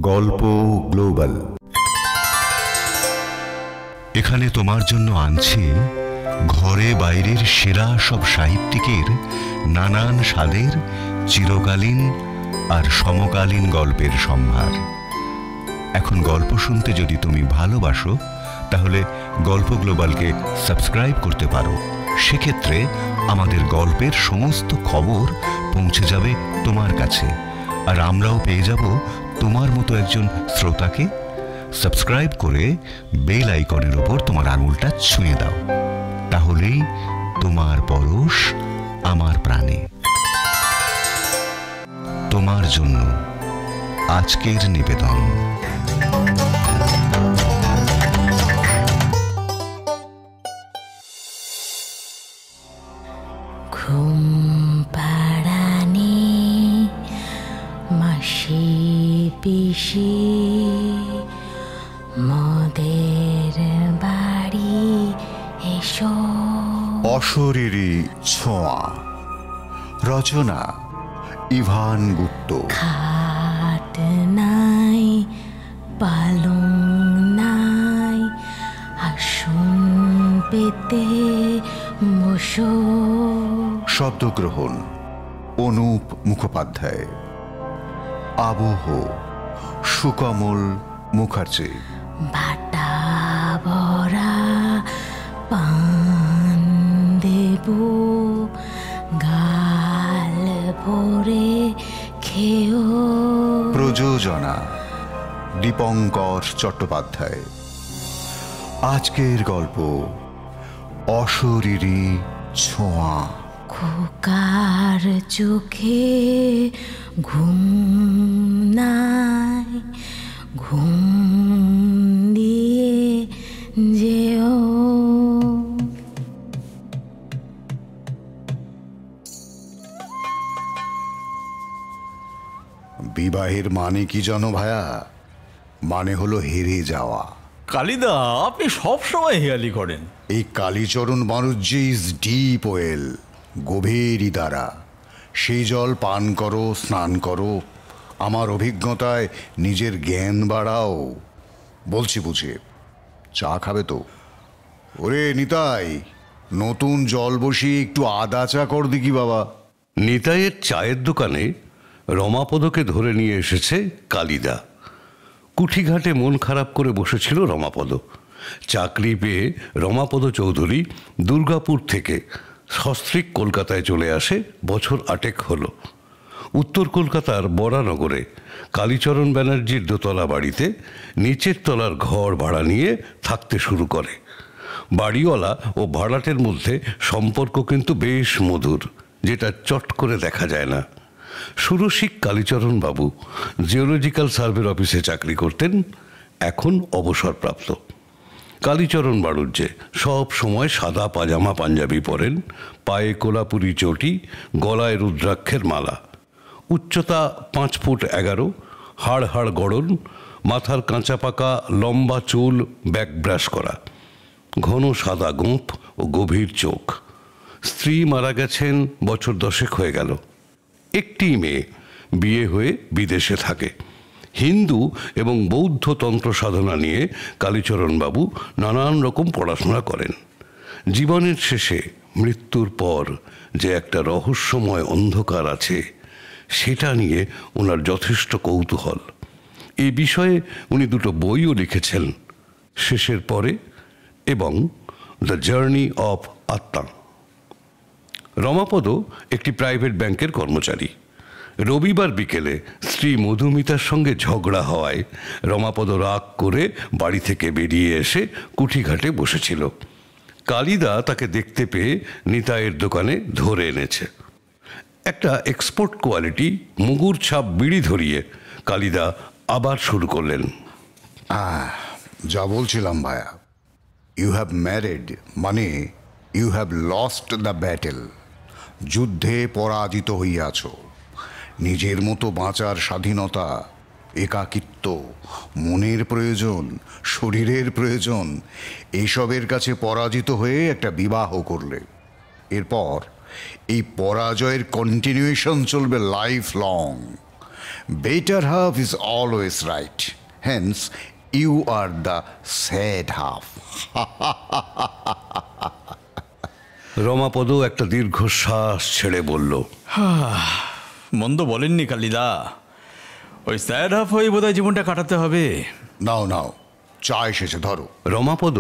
গল্প গ্লোবাল এখানে তোমার জন্য আনছি ঘরে বাইরের সেরা সব সাহিত্যিকের নানান স্বাদের চিরকালীন আর সমকালীন গল্পের সম্ভার। এখন গল্প শুনতে যদি তুমি ভালোবাসো তাহলে গল্প গ্লোবালকে সাবস্ক্রাইব করতে পারো। সেক্ষেত্রে আমাদের গল্পের সমস্ত খবর পৌঁছে যাবে তোমার কাছে, আর আমরাও পেয়ে যাব তোমার মতো একজন শ্রোতাকে। সাবস্ক্রাইব করে বেল আইকনের উপর তোমার আঙুলটা ছুঁয়ে দাও, তাহলেই তোমার পরশ আমার প্রাণে। তোমার জন্য আজকের নিবেদন। ঘুম পাড়ানি মাসি পিসি মোদের বাড়ি এসো। অশরীরী ছোঁয়া, রচনা ইভান গুপ্ত। খাট নাই পালং নাই আসন পেতে বসো। শব্দগ্রহণ অনুপ মুখোপাধ্যায়। আবহ সুকমল মুখার্জি। বাটা বড়া পান দেব গাল ভরে খেও। প্রযোজনা দীপঙ্কর চট্টোপাধ্যায়। আজকের গল্প অশরীরী ছোঁয়া। খোকার চোখে ঘুম নাই, ঘুম দিয়ে যেও। বিবাহের মানে কি জানো ভায়া? মানে হলো হেরে যাওয়া। কালিদা, আপনি সবসময় হেয়ালি করেন। এই কালীচরণ বাণুজ্যে ইজ ডিপ ওয়েল, গভীর দ্বারা। সেই জল পান করো, স্নান করো। আমার অভিজ্ঞতায় নিজের জ্ঞান বাড়াও। বলছি বুঝে, চা খাবে তো? ওরে নিতাই, নতুন জল বসিয়ে একটু আদা চা কর দেখি বাবা। নিতাইয়ের চায়ের দোকানে রমাপদকে ধরে নিয়ে এসেছে কালিদা। কুঠিঘাটে মন খারাপ করে বসেছিল রমাপদ। চাকরি পেয়ে রমাপদ চৌধুরী দুর্গাপুর থেকে সস্ত্রীক কলকাতায় চলে আসে বছর 8 হলো। উত্তর কলকাতার বরানগরে কালীচরণ ব্যানার্জির দোতলা বাড়িতে নিচের তলার ঘর ভাড়া নিয়ে থাকতে শুরু করে। বাড়িওয়ালা ও ভাড়াটের মধ্যে সম্পর্ক কিন্তু বেশ মধুর, যেটা চট করে দেখা যায় না। সুরসিক কালীচরণ বাবু জিওলজিক্যাল সার্ভের অফিসে চাকরি করতেন, এখন অবসরপ্রাপ্ত। কালীচরণ বাণুজ্যে সব সময় সাদা পাজামা পাঞ্জাবি পরেন, পায়ে কোলাপুরি চটি, গলায় রুদ্রাক্ষের মালা। উচ্চতা 5 ফুট 11, হাড় হাড় গড়ন, মাথার কাঁচা পাকা লম্বা চুল ব্যাক ব্রাশ করা, ঘন সাদা গোঁফ ও গভীর চোখ। স্ত্রী মারা গেছেন বছর 10 হয়ে গেল। একটি মেয়ে, বিয়ে হয়ে বিদেশে থাকে। হিন্দু এবং বৌদ্ধ তন্ত্র সাধনা নিয়ে কালীচরণ বাবু নানান রকম পড়াশোনা করেন। জীবনের শেষে মৃত্যুর পর যে একটা রহস্যময় অন্ধকার আছে, সেটা নিয়ে ওনার যথেষ্ট কৌতূহল। এই বিষয়ে উনি 2 বইও লিখেছেন, শেষের পরে এবং দ্য জার্নি অফ আত্মা। রমাপদ একটি প্রাইভেট ব্যাংকের কর্মচারী। রবিবার বিকেলে স্ত্রী মধুমিতার সঙ্গে ঝগড়া হওয়ায় রমাপদ রাগ করে বাড়ি থেকে বেরিয়ে এসে কুঠিঘাটে বসেছিল। কালিদা তাকে দেখতে পেয়ে নিতাইয়ের দোকানে ধরে এনেছে। একটা এক্সপোর্ট কোয়ালিটি মুগুর ছাপ বিড়ি ধরিয়ে কালিদা আবার শুরু করলেন। যা বলছিলাম ভায়া, ইউ হ্যাভ ম্যারিড মানে you have lost the battle. যুদ্ধে পরাজিত হইয়াছ। নিজের মতো বাঁচার স্বাধীনতা, একাকিত্ব, মনের প্রয়োজন, শরীরের প্রয়োজন, এইসবের কাছে পরাজিত হয়ে একটা বিবাহ করলে। এরপর এই পরাজয়ের কন্টিনিউয়েশন চলবে life long. Better half is always right, hence you are the sad half. Ramapada একটা দীর্ঘশ্বাস ছেড়ে বলল, মন্দ বলেননি কালিদা, ওই স্যাড হাফ হয়ে বোধহয় জীবনটা কাটাতে হবে। নাও নাও, চা এসেছে, ধরো। রমাপদ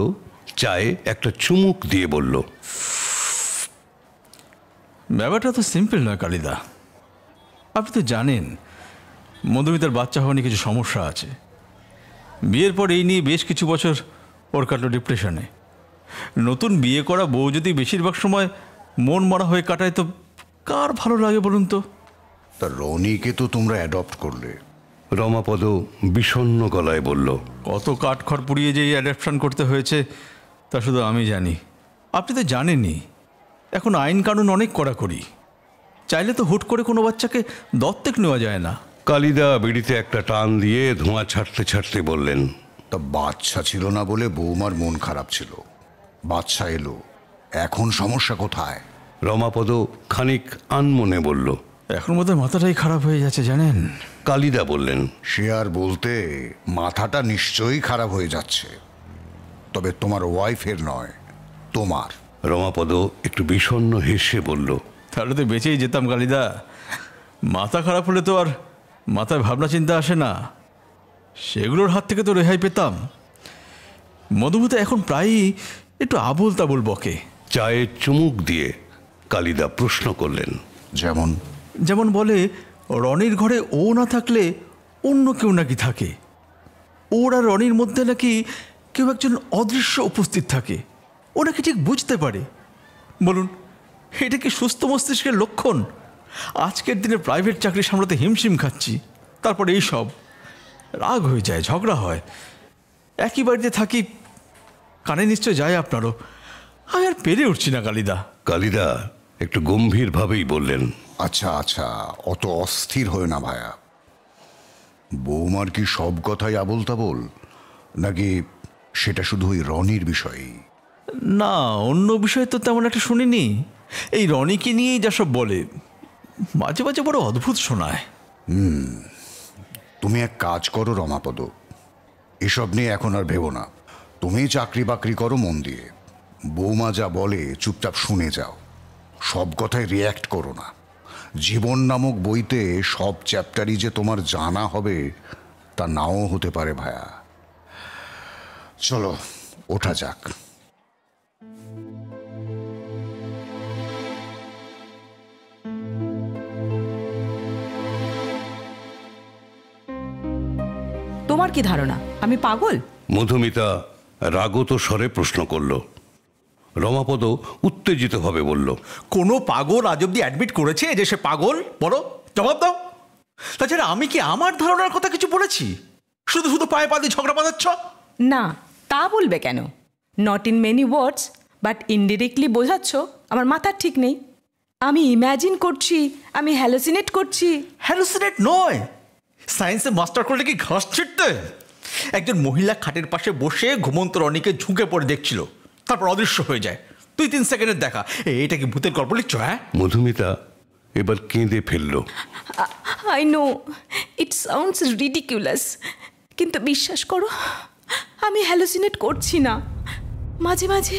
চায়ে একটা চুমুক দিয়ে বলল, ব্যাপারটা তো সিম্পল নয় কালিদা। আপনি তো জানেন মধুমিতার বাচ্চা হওয়া নিয়ে কিছু সমস্যা আছে। বিয়ের পর এই নিয়ে বেশ কিছু বছর ওর কাটলো ডিপ্রেশনে। নতুন বিয়ে করা বউ যদি বেশিরভাগ সময় মন মারা হয়ে কাটায়, তো কার ভালো লাগে বলুন তো? তা রনিকে তো তোমরা অ্যাডপ্ট করলে। রমাপদ বিষণ্ণ গলায় বলল, কত কাঠখড় পুড়িয়ে যে অ্যাডাপশন করতে হয়েছে তা শুধু আমি জানি। আপনি তো জানেনই এখন আইন কানুন অনেক কড়াকড়ি। চাইলে তো হুট করে কোনো বাচ্চাকে দত্তক নেওয়া যায় না। কালিদা বিড়িতে একটা টান দিয়ে ধোঁয়া ছাড়তে ছাড়তে বললেন, তা বাচ্চা ছিল না বলে বৌমার মন খারাপ ছিল, বাচ্চা এলো, এখন সমস্যা কোথায়? রমাপদ খানিক আনমনে বলল, এখন বোধহয় মাথাটাই খারাপ হয়ে যাচ্ছে জানেন। কালিদা বললেন, সে আর বলতে, মাথাটা নিশ্চয়ই খারাপ হয়ে যাচ্ছে, তবে তোমার ওয়াইফের নয়, তোমার। রমাপদ একটু বিষণ্ণ হেসে বলল, তাহলে তো বেঁচেই যেতাম কালিদা। মাথা খারাপ হলে তো আর মাথায় ভাবনা চিন্তা আসে না, সেগুলোর হাত থেকে তো রেহাই পেতাম। মধুমিতা এখন প্রায়ই একটু আবুল তাবুল বকে। চায়ে চুমুক দিয়ে কালিদা প্রশ্ন করলেন, যেমন? যেমন বলে রনির ঘরে ও না থাকলে অন্য কেউ নাকি থাকে, ওর আর রনির মধ্যে নাকি কেউ একজন অদৃশ্য উপস্থিত থাকে, ও নাকি ঠিক বুঝতে পারে। বলুন, এটা কি সুস্থ মস্তিষ্কের লক্ষণ? আজকের দিনে প্রাইভেট চাকরি সামলাতে হিমশিম খাচ্ছি, তারপরে এই সব। রাগ হয়ে যায়, ঝগড়া হয়, একই বাড়িতে থাকি, কানে নিশ্চয় যায় আপনারও। আমি আর পেরে উঠছি না কালিদা। কালিদা একটু গম্ভীরভাবেই বললেন, আচ্ছা আচ্ছা, অত অস্থির হয়ে না ভায়া। বৌমার কি সব কথাই আবোল তাবোল, নাকি সেটা শুধু ওই রনির বিষয়েই? না, অন্য বিষয় তো তেমন একটা শুনিনি। এই রনিকে নিয়েই যা সব বলে, মাঝে মাঝে বড় অদ্ভুত শোনায়। তুমি এক কাজ করো রমাপদ, এসব নিয়ে এখন আর ভেবো না। তুমি চাকরি বাকরি করো মন দিয়ে, বৌমা যা বলে চুপচাপ শুনে যাও, সব কথায় রিয়্যাক্ট করো না। জীবন নামক বইতে সব চ্যাপ্টারই যে তোমার জানা হবে তা নাও হতে পারে ভায়া। চলো ওঠা যাক। তোমার কি ধারণা আমি পাগল? মধুমিতা রাগত স্বরে প্রশ্ন করল। রমাপদ উত্তেজিতভাবে বলল, কোনো পাগল আজ অব্দি অ্যাডমিট করেছে যে সে পাগল? বলো, জবাব দাও। তাছাড়া আমি কি আমার ধারণার কথা কিছু বলেছি? শুধু শুধু পায়ে পা দিয়ে ঝগড়া বাঁধাচ্ছ। না, তা বলবে কেন? Not in many words but indirectly বোঝাচ্ছ আমার মাথার ঠিক নেই। আমি ইম্যাজিন করছি, আমি হ্যালোসিনেট করছি। হ্যালুসিনেট নয়, সায়েন্সে মাস্টার করলে কি ঘাস ছিটতে? একজন মহিলা খাটের পাশে বসে ঘুমন্ত রনিকে ঝুঁকে পড়ে দেখছিল, তারপর অদৃশ্য হয়ে যায়। 2-3 সেকেন্ডের দেখা। এটা কি ভূতের গল্প লিখছো? হ্যাঁ। মধুমিতা এবার কেঁদে ফেলল। I know it sounds ridiculous, কিন্তু বিশ্বাস করো আমি হ্যালোসিনেট করছি না। মাঝে মাঝে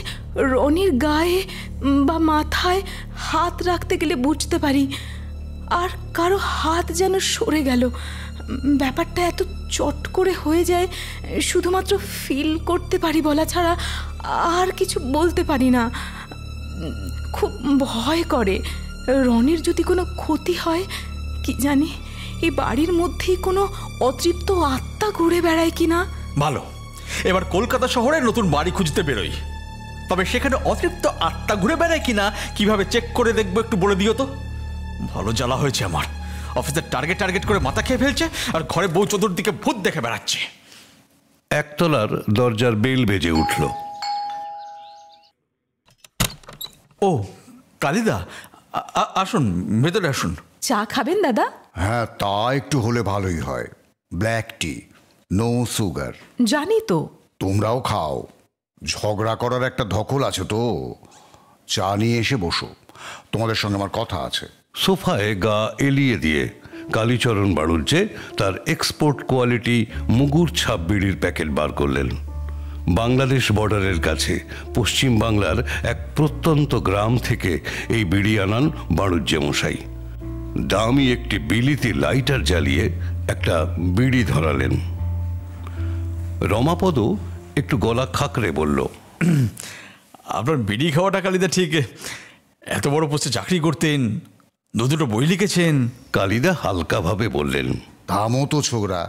রনির গায়ে বা মাথায় হাত রাখতে গেলে বুঝতে পারি আর কারো হাত যেন সরে গেল। ব্যাপারটা এত চট করে হয়ে যায়, শুধুমাত্র ফিল করতে পারি বলা ছাড়া আর কিছু বলতে পারি না। খুব ভয় করে রনির যদি কোনো ক্ষতি হয়। কি জানি এই বাড়ির মধ্যেই কোনো অতৃপ্ত আত্মা ঘুরে বেড়ায় কিনা। ভালো, এবার কলকাতা শহরে নতুন বাড়ি খুঁজতে বেরোই, তবে সেখানে অতৃপ্ত আত্মা ঘুরে বেড়ায় কিনা কিভাবে চেক করে দেখবো একটু বলে দিও তো। ভালো জ্বালা হয়েছে আমার, অফিসের টার্গেট করে মাথা খেয়ে ফেলছে, আর ঘরে বউ চতুর্দিকে ভূত দেখে বেড়াচ্ছে। একতলার দরজার বেল বেজে উঠল। ও কালিদা, আসুন, ভেতরে আসুন। চা খাবেন দাদা? হ্যাঁ, তা একটু হলে ভালোই হয়। ব্ল্যাক টি, নো সুগার। জানি তো। তোমরাও খাও, ঝগড়া করার একটা ধকল আছে তো। চা নিয়ে এসে বসো, তোমাদের সঙ্গে আমার কথা আছে। সোফায় গা এলিয়ে দিয়ে কালীচরণ বাড়ুজ্জে তার এক্সপোর্ট কোয়ালিটি মুগুর ছাপ বিড়ির প্যাকেট বার করলেন। বাংলাদেশ বর্ডারের কাছে পশ্চিম বাংলার এক প্রত্যন্ত গ্রাম থেকে এই বিড়ি আনান বাড়ুজ্জে মশাই। দামি একটি বিলিতি লাইটার জ্বালিয়ে একটা বিড়ি ধরালেন। রমাপদ একটু গলা খাকরে বলল, আপনার বিড়ি খাওয়াটা কালিদা ঠিক। এত বড় পোস্টে চাকরি করতেন, দুটো বই লিখেছেন। কালিদা হালকাভাবে বললেন, থামো তো ছোকরা,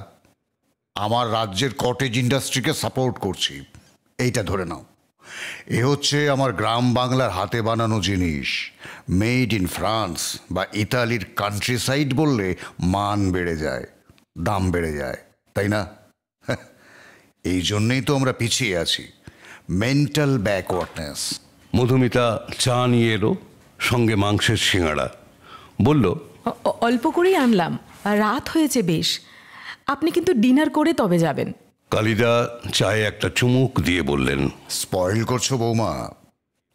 আমার রাজ্যের কটেজ ইন্ডাস্ট্রিকে সাপোর্ট করছি, এইটা ধরে নাও। এ হচ্ছে আমার গ্রাম বাংলার হাতে বানানো জিনিস। মেড ইন ফ্রান্স বা ইতালির কান্ট্রি সাইড বললে মান বেড়ে যায়, দাম বেড়ে যায়, তাই না? এই জন্যেই তো আমরা পিছিয়ে আছি, মেন্টাল ব্যাকওয়ার্ডনেস। মধুমিতা চা নিয়ে এলো, সঙ্গে মাংসের সিঙাড়া। বলল, অল্প করেই আনলাম, রাত হয়েছে বেশ। আপনি কিন্তু ডিনার করে তবে যাবেন। কালিদা চায়ে একটা চুমুক দিয়ে বললেন, স্পয়েল করছো বৌমা?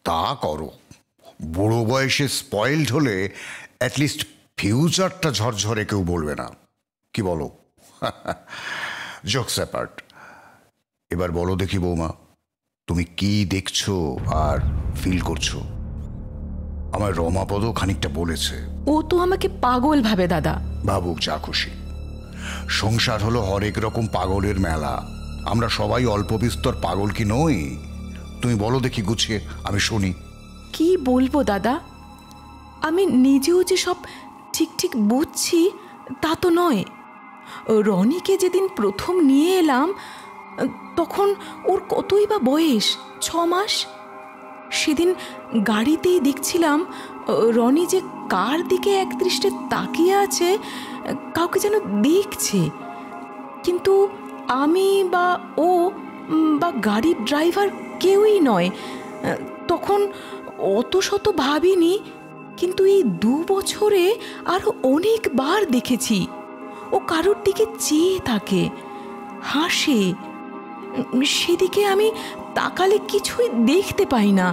তা করো, বুড়ো বয়সে স্পয়েলড হলে অ্যাটলিস্ট ফিউচারটা ঝরঝরে কেউ বলবে না, কি বলো? Jokes apart. এবার বলো দেখি বৌমা, তুমি কি দেখছো আর ফিল করছো? আমার রমাপদ খানিকটা বলেছে। ও তো আমাকে পাগল ভাবে দাদা। ভাবুক যা খুশি, সংসার হলো হরেক রকম পাগলের মেলা। আমরা সবাই অল্প বিস্তর পাগল কি নই? তুমি বলো দেখি গুছিয়ে, আমি শুনি। কি বলবো দাদা, আমি নিজেও যে সব ঠিক ঠিক বুঝছি তা তো নয়। রনিকে যেদিন প্রথম নিয়ে এলাম তখন ওর কতই বা বয়স, 6 মাস। সেদিন গাড়িতেই দেখছিলাম রনি যে কার দিকে একদৃষ্টে তাকিয়ে আছে, কাউকে যেন দেখছে, কিন্তু আমি বা ও বা গাড়ির ড্রাইভার কেউই নয়। তখন অত শত ভাবিনি, কিন্তু এই 2 বছরে আরও অনেকবার দেখেছি ও কারোর দিকে চেয়ে থাকে, হাসে। সেদিকে আমি তাকালে কিছুই দেখতে পাই না,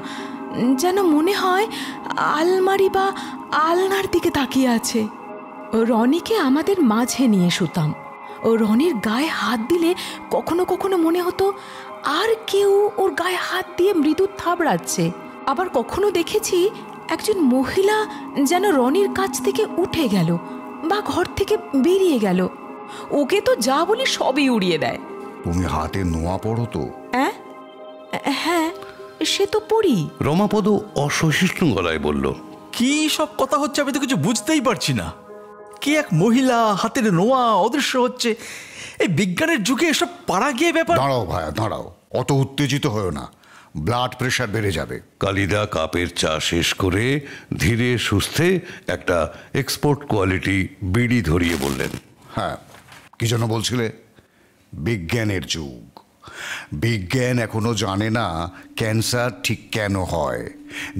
যেন মনে হয় আলমারি বা আলনার দিকে তাকিয়ে আছে। রনিকে আমাদের মাঝে নিয়ে শুতাম। ও রনির গায়ে হাত দিলে কখনো কখনো মনে হতো আর কেউ ওর গায়ে হাত দিয়ে মৃদু থাবড়াচ্ছে। আবার কখনো দেখেছি একজন মহিলা যেন রনির কাছ থেকে উঠে গেল বা ঘর থেকে বেরিয়ে গেল। ওকে তো যা বলি সবই উড়িয়ে দেয়। তুমি হাতে নোয়া পড়ো তো? হ্যাঁ, সে তো পড়ি। রমাপদ অসহিষ্ণু গলায় বলল, কি সব কথা হচ্ছে আমি তো কিছু বুঝতেই পারছি না। কি এক মহিলা হাতের নোয়া অদৃশ্য হচ্ছে, এই বিজ্ঞানের যুগে এসব পাড়া গিয়ে ব্যাপার। দাঁড়াও ভাইয়া দাঁড়াও, অত উত্তেজিত হয়েও না, ব্লাড প্রেশার বেড়ে যাবে। কালিদা কাপের চা শেষ করে ধীরে সুস্থে একটা এক্সপোর্ট কোয়ালিটি বিড়ি ধরিয়ে বললেন, হ্যাঁ, কি যেন বলছিলে? বিজ্ঞানের যুগ। বিজ্ঞান এখনো জানে না ক্যান্সার ঠিক কেন হয়,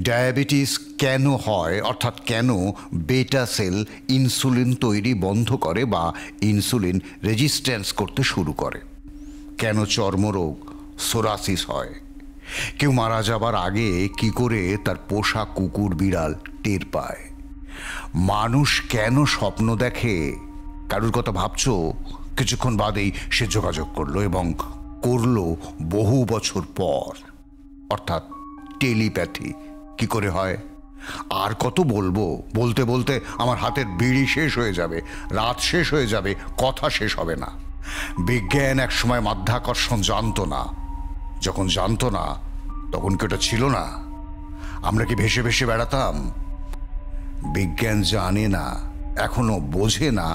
ডায়াবেটিস কেন হয়, অর্থাৎ কেন বেটা সেল ইনসুলিন তৈরি বন্ধ করে বা ইনসুলিন রেজিস্ট্যান্স করতে শুরু করে, কেন চর্মরোগ সোরাসিস হয়, কেউ মারা যাবার আগে কি করে তার পোষা কুকুর বিড়াল টের পায়, মানুষ কেন স্বপ্ন দেখে। কারুর কথা ভাবছো, কিছুক্ষণ বাদেই সে যোগাযোগ করলো এবং করলো বহু বছর পর, অর্থাৎ টেলিপ্যাথি কি করে হয়। আর কত বলবো, বলতে বলতে আমার হাতের বিড়ি শেষ হয়ে যাবে, রাত শেষ হয়ে যাবে, কথা শেষ হবে না। বিজ্ঞান একসময় মাধ্যাকর্ষণ জানতো না, যখন জানতো না তখন কি ওটা ছিল না? আমরা কি ভেসে ভেসে বেড়াতাম? বিজ্ঞান জানে না, এখনো বোঝে না,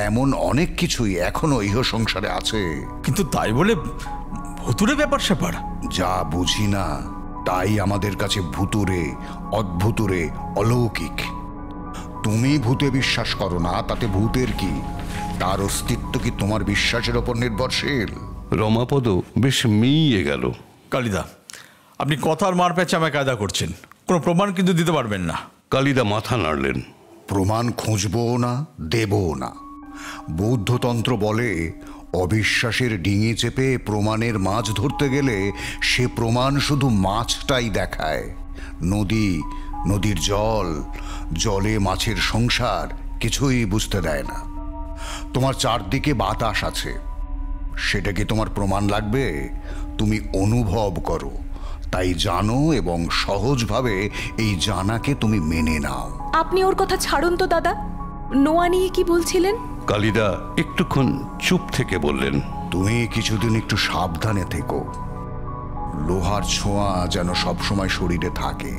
এমন অনেক কিছুই এখনো ইহ সংসারে আছে। কিন্তু তাই বলে ভুতুরে ব্যাপার স্যাপার? যা বুঝি না তাই আমাদের কাছে ভুতুরে, অদ্ভুতুরে, অলৌকিক। তুমি ভূতে বিশ্বাস করো না, তাতে ভূতের কি? তার অস্তিত্ব কি তোমার বিশ্বাসের ওপর নির্ভরশীল? রমাপদ বেশ মিইয়ে গেল। কালিদা, আপনি কথার মার প্যাচে আমায় কায়দা করছেন, কোনো প্রমাণ কিন্তু দিতে পারবেন না। কালিদা মাথা নাড়লেন। প্রমাণ খুঁজবো না, দেবও না। বৌদ্ধতন্ত্র বলে অবিশ্বাসের ডিঙি চেপে প্রমাণের মাছ ধরতে গেলে সে প্রমাণ শুধু মাছটাই দেখায়, নদী নদীর জল, জলে মাছের সংসার কিছুই বুঝতে দেয় না। তোমার চারদিকে বাতাস আছে, সেটা কি তোমার প্রমাণ লাগবে? তুমি অনুভব করো, তাই জানো, এবং সহজভাবে এই জানাকে তুমি মেনে নাও। আপনি ওর কথা ছাড়ুন তো দাদা। নোয়া নিয়ে কি বলছিলেন? কালিদা একটুক্ষণ চুপ থেকে বললেন, তুমি কিছুদিন একটু সাবধানে থেকো। লোহার ছোঁয়া যেন সবসময় শরীরে থাকে।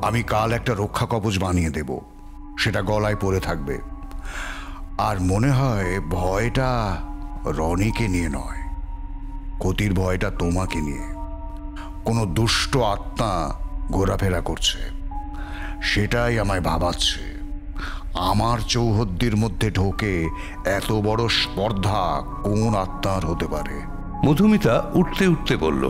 আমি কাল একটা রক্ষা কবচ বানিয়ে দেব, সেটা গলায় পরে থাকবে। আর মনে হয় ভয়টা রনিকে নিয়ে নয়, ক্ষতির ভয়টা তোমাকে নিয়ে। কোনো দুষ্ট আত্মা ঘোরাফেরা করছে, সেটাই আমায় ভাবাচ্ছে। আমার চৌহদ্দির মধ্যে ঢোকে এত বড় স্পর্ধা কোন আত্মার হতে পারে? মধুমিতা উঠতে উঠতে বলল,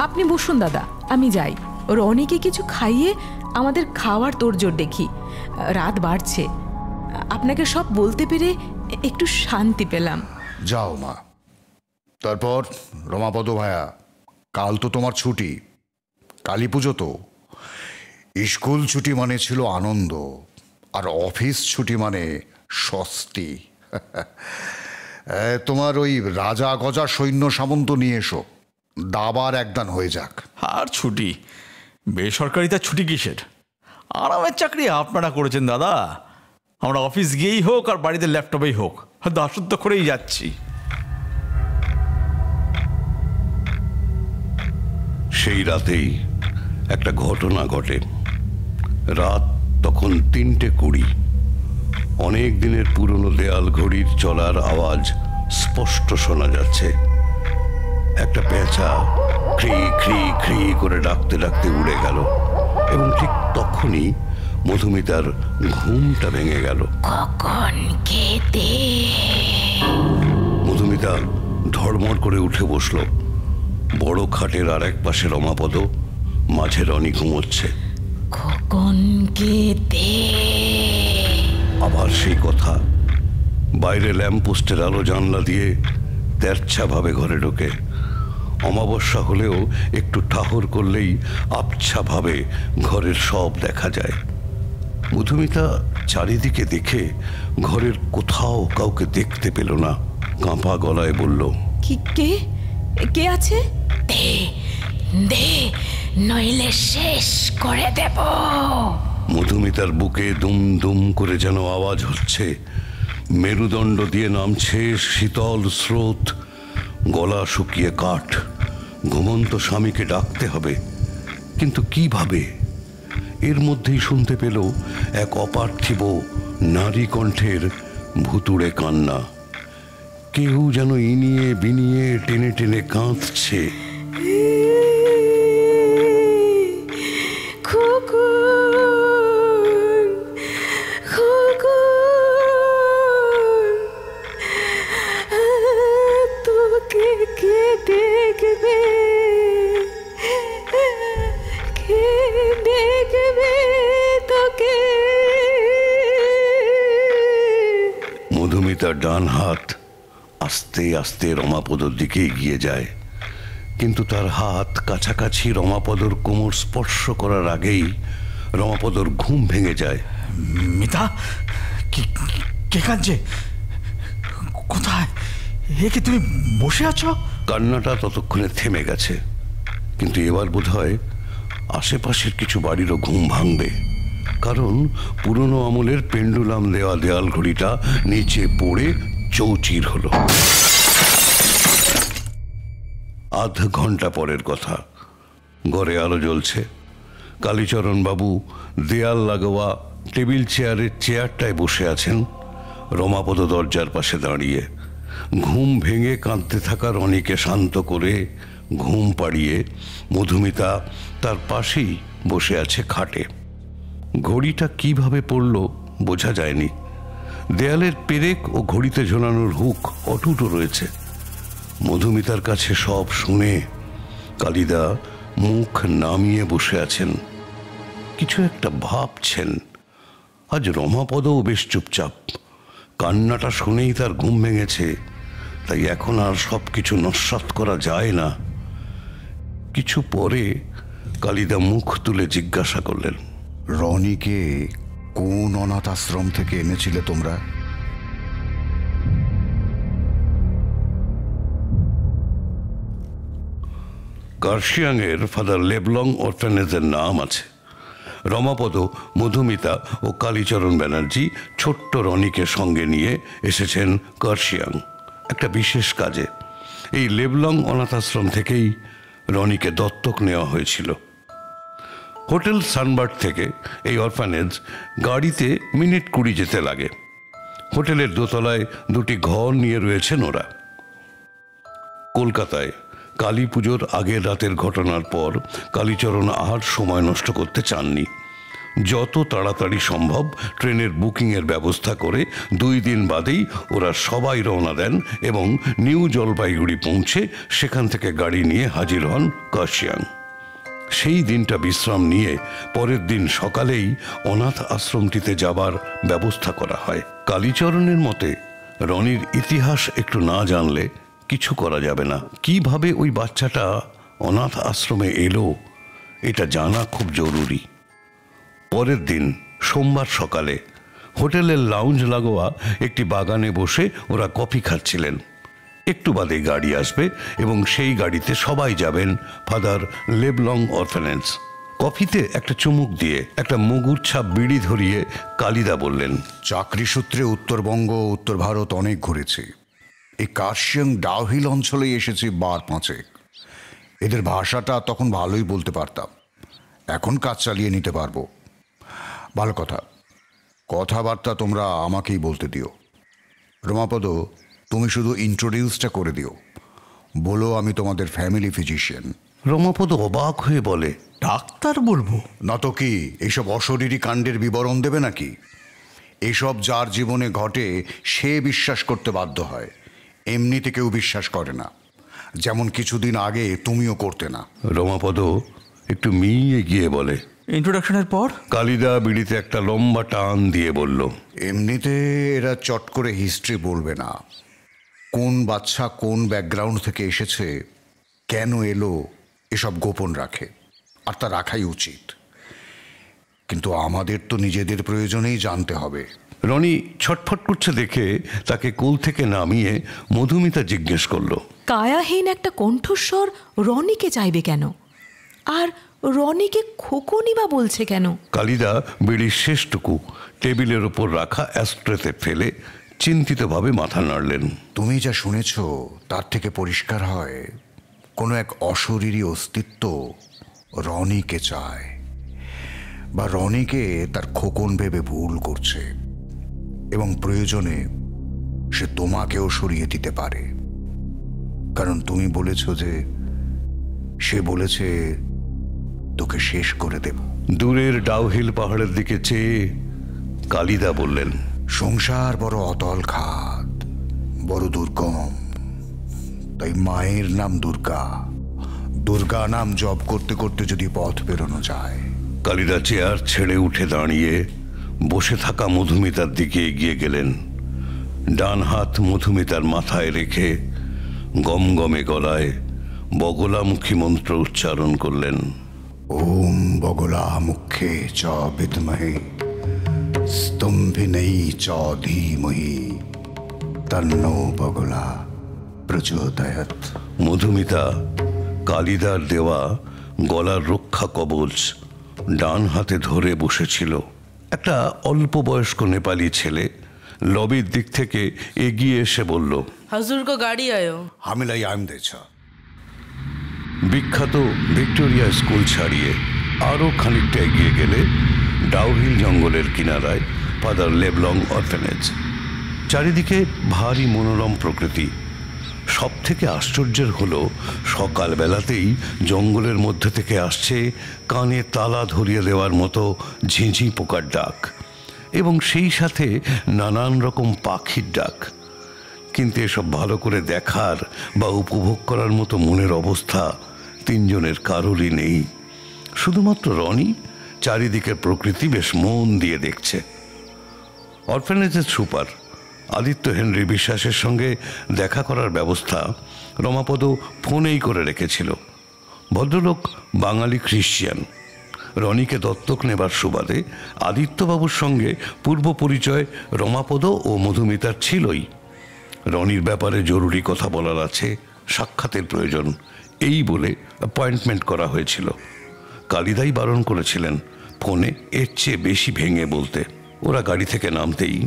আপনি বসুন দাদা, আমি যাই। রনিকে কিছু খাইয়ে আমাদের খাওয়ার তোড়জোড় দেখি। রাত বাড়ছে, আপনাকে সব বলতে পেরে একটু শান্তি পেলাম। যাও মা। তারপর রমাপদ ভায়া, কাল তো তোমার ছুটি, কালী পুজো তো। স্কুল ছুটি মানে ছিল আনন্দ, আর অফিস ছুটি মানে স্বস্তি। তোমার ওই রাজা গজা সৈন্য সামন্ত নিয়ে এসো, দাবার একদান হয়ে যাক। আর ছুটি? বেসরকারিতার ছুটি কিসের? আরামের চাকরি আপনারা করেছেন দাদা। আমরা অফিস গিয়েই হোক আর বাড়িতে ল্যাপটপেই হোক, দাসত্ব করেই যাচ্ছি। সেই রাতেই একটা ঘটনা ঘটে। রাত তখন 3:20। অনেক দিনের পুরনো দেয়াল ঘড়ির চলার আওয়াজ স্পষ্ট শোনা যাচ্ছে। একটা পেঁচা ক্রি ক্রি ক্রি করে ডাকতে ডাকতে উড়ে গেল, এবং ঠিক তখনই মধুমিতার ঘুমটা ভেঙে গেল। কখন খেতে? মধুমিতা ধড়মড় করে উঠে বসলো। বড় খাটের আর এক পাশে রমাপদ, মাঝে রনি ঘুমোচ্ছে। কখন খেতে? আবার সেই কথা। বাইরে ল্যাম্পপোস্টের আলো জানলা দিয়ে তেরছা ভাবে ঘরে ঢোকে। অমাবস্যা হলেও একটু ঠাহর করলেই আবছা ভাবে ঘরের সব দেখা যায়। মধুমিতা চারিদিকে দেখে ঘরের কোথাও কাউকে দেখতে পেল না। কাঁপা গলায় বলল, কি কে কে আছে? দে দে, নইলে শেষ করে দেব। মধুমিতার বুকে দুম দুম করে যেন আওয়াজ হচ্ছে। মেরুদণ্ড দিয়ে নামছে শীতল স্রোত। গলা শুকিয়ে কাঠ। ঘুমন্ত স্বামীকে ডাকতে হবে, কিন্তু কিভাবে? এর মধ্যেই শুনতে পেল এক অপার্থিব নারী কণ্ঠের ভুতুড়ে কান্না। কেউ যেন ইনিয়ে বিনিয়ে টেনে টেনে কাঁদছে। মধুমিতার ডান হাত আস্তে আস্তে রমাপদর দিকে এগিয়ে যায়, কিন্তু তার হাত কাছাকাছি রমাপদর কোমর স্পর্শ করার আগেই রমাপদর ঘুম ভেঙে যায়। মিতা, কে কাঁদছে? কোথায়? কি তুমি বসে আছো? কান্নাটা ততক্ষণে থেমে গেছে, কিন্তু এবার বোধহয় আশেপাশের কিছু বাড়িরও ঘুম ভাঙবে, কারণ পুরনো আমলের পেন্ডুলাম দেওয়া দেয়াল ঘড়িটা নিচে পড়ে চৌচির হলো। আধ ঘন্টা পরের কথা। ঘরে আলো জ্বলছে। কালীচরণ বাবু দেয়াল লাগোয়া টেবিল চেয়ারের চেয়ারটায় বসে আছেন। রমাপদ দরজার পাশে দাঁড়িয়ে। ঘুম ভেঙে কাঁদতে থাকা রনিকে শান্ত করে ঘুম পাড়িয়ে মধুমিতা তার পাশেই বসে আছে খাটে। ঘড়িটা কিভাবে পড়ল বোঝা যায়নি। দেয়ালের পেরেক ও ঘড়িতে ঝোলানোর হুক অটুট রয়েছে। মধুমিতার কাছে সব শুনে কালিদা মুখ নামিয়ে বসে আছেন, কিছু একটা ভাবছেন। আজ রমাপদও বেশ চুপচাপ। কান্নাটা শুনেই তার ঘুম ভেঙেছে, তাই এখন আর সব কিছু নস্যাৎ করা যায় না। কিছু পরে কালিদা মুখ তুলে জিজ্ঞাসা করলেন, রনিকে কোন অনাথ আশ্রম থেকে এনেছিলে তোমরা? কার্শিয়াংয়ের ফাদার লেবলং অরফানেজের নাম আছে। রমাপদ, মধুমিতা ও কালীচরণ ব্যানার্জি ছোট্ট রনিকে সঙ্গে নিয়ে এসেছেন কার্শিয়াং একটা বিশেষ কাজে। এই লেবলং অনাথ আশ্রম থেকেই রনিকে দত্তক নেওয়া হয়েছিল। হোটেল সানবার্ড থেকে এই অরফানেজ গাড়িতে মিনিট 20 যেতে লাগে। হোটেলের দোতলায় 2টি ঘর নিয়ে রয়েছেন ওরা। কলকাতায় কালী পুজোর আগের রাতের ঘটনার পর কালীচরণ আর সময় নষ্ট করতে চাননি। যত তাড়াতাড়ি সম্ভব ট্রেনের বুকিংয়ের ব্যবস্থা করে 2 দিন বাদেই ওরা সবাই রওনা দেন এবং নিউ জলপাইগুড়ি পৌঁছে সেখান থেকে গাড়ি নিয়ে হাজির হন কার্শিয়াং। সেই দিনটা বিশ্রাম নিয়ে পরের দিন সকালেই অনাথ আশ্রমটিতে যাবার ব্যবস্থা করা হয়। কালীচরণের মতে রনির ইতিহাস একটু না জানলে কিছু করা যাবে না। কিভাবে ওই বাচ্চাটা অনাথ আশ্রমে এলো এটা জানা খুব জরুরি। পরের দিন সোমবার সকালে হোটেলের লাউঞ্জ লাগোয়া একটি বাগানে বসে ওরা কফি খাচ্ছিলেন। একটু বাদে গাড়ি আসবে এবং সেই গাড়িতে সবাই যাবেন ফাদার লেবলং অরফানেজ। কফিতে একটা চুমুক দিয়ে একটা মুগুর ছাপ বিড়ি ধরিয়ে কালিদা বললেন, চাকরি সূত্রে উত্তরবঙ্গ, উত্তর ভারত অনেক ঘুরেছি। এই কার্শিয়াং ডাউহিল অঞ্চলে এসেছি 5 এদের ভাষাটা তখন ভালোই বলতে পারতাম, এখন কাজ চালিয়ে নিতে পারবো। ভালো কথা, কথাবার্তা তোমরা আমাকেই বলতে দিও। রমাপদ, তুমি শুধু ইন্ট্রোডিউসটা করে দিও, বলো আমি তোমাদের ফ্যামিলি ফিজিশিয়ান। রমাপদ অবাক হয়ে বলে, ডাক্তার বলবো? না তো কি, এইসব অশরীরী কাণ্ডের বিবরণ দেবে নাকি? এসব যার জীবনে ঘটে সে বিশ্বাস করতে বাধ্য হয়, এমনিতে কেউ বিশ্বাস করে না, যেমন কিছুদিন আগে তুমিও করতে না। রমাপদ একটু মিয়ে গিয়ে বলে, ইন্ট্রোডাকশনের পর? কালিদা বিড়িতে একটা লম্বা টান দিয়ে বলল, এমনিতে এরা চট করে হিস্ট্রি বলবে না, কোন বাচ্চা কোন ব্যাকগ্রাউন্ড থেকে এসেছে, কেন এলো, এসব গোপন রাখে, আর তা রাখাই উচিত। কিন্তু আমাদের তো নিজেদের প্রয়োজনেই জানতে হবে। রনি ছটফট করছে দেখে তাকে কোল থেকে নামিয়ে মধুমিতা জিজ্ঞেস করলো, কায়াহীন একটা কণ্ঠস্বর রনিকে চাইবে কেন? আর রনিকে খোকনই বা বলছে কেন? কালিদা বিড়ির শেষটুকু টেবিলের ওপর রাখা অ্যাস্ট্রেতে ফেলে চিন্তিতভাবে মাথা নাড়লেন। তুমি যা শুনেছ তার থেকে পরিষ্কার হয় কোনো এক অশরীরী অস্তিত্ব রনিকে চায়, বা রনিকে তার খোকন ভেবে ভুল করছে, এবং প্রয়োজনে সে তোমাকেও সরিয়ে দিতে পারে। কারণ তুমি বলেছ যে সে বলেছে তোকে শেষ করে দেব। দূরের ডাউহিল পাহাড়ের দিকে চেয়ে কালিদা বললেন, সংসার বড় অতল খাদ, বড় দুর্গম, তাই মায়ের নাম দুর্গা, দুর্গা নাম জপ করতে করতে যদি পথ বেরোনো যায়। কালিদা চেয়ার ছেড়ে উঠে দাঁড়িয়ে বসে থাকা মধুমিতার দিকে এগিয়ে গেলেন। ডান হাত মধুমিতার মাথায় রেখে গমগমে গলায় বগলামুখী মন্ত্র উচ্চারণ করলেন। ওম বগলা মুখে চ বিদ্মহে স্তম্ভিনেই চ ধীমহি তন্নো বগলা প্রচোদয়াৎ। মধুমিতা কালিদার দেওয়া গলার রক্ষা কবচ ডান হাতে ধরে বসেছিল। একটা অল্প বয়স্ক নেপালি ছেলে লবির দিক থেকে এগিয়ে এসে বলল, हजूर को गाड़ी आयो। হামিলাই আইম দেছা। বিখ্যাত ভিক্টোরিয়া স্কুল ছাড়িয়ে আরও খানিকটা এগিয়ে গেলে ডাউহিল জঙ্গলের কিনারায় ফাদার লেবলং অরফানেজ। চারিদিকে ভারী মনোরম প্রকৃতি। সব থেকে আশ্চর্যের হলো সকালবেলাতেই জঙ্গলের মধ্যে থেকে আসছে কানে তালা ধরিয়ে দেওয়ার মতো ঝিঁঝি পোকার ডাক, এবং সেই সাথে নানান রকম পাখির ডাক। কিন্তু এসব ভালো করে দেখার বা উপভোগ করার মতো মনের অবস্থা তিনজনের কারোরই নেই। শুধুমাত্র রনি চারিদিকের প্রকৃতি বেশ মন দিয়ে দেখছে। অরফানেজের সুপার আদিত্য হেনরি বিশ্বাসের সঙ্গে দেখা করার ব্যবস্থা রমাপদ ফোনেই করে রেখেছিল। ভদ্রলোক বাঙালি খ্রিশ্চান, রনিকে দত্তক নেবার সুবাদে আদিত্যবাবুর সঙ্গে পূর্ব পরিচয় রমাপদ ও মধুমিতার ছিলই। রনির ব্যাপারে জরুরি কথা বলার আছে, সাক্ষাতের প্রয়োজন, এই বলে অ্যাপয়েন্টমেন্ট করা হয়েছিল। কালিদাই বারণ করেছিলেন ফোনে এর চেয়ে বেশি ভেঙে বলতে। ওরা গাড়ি থেকে নামতেই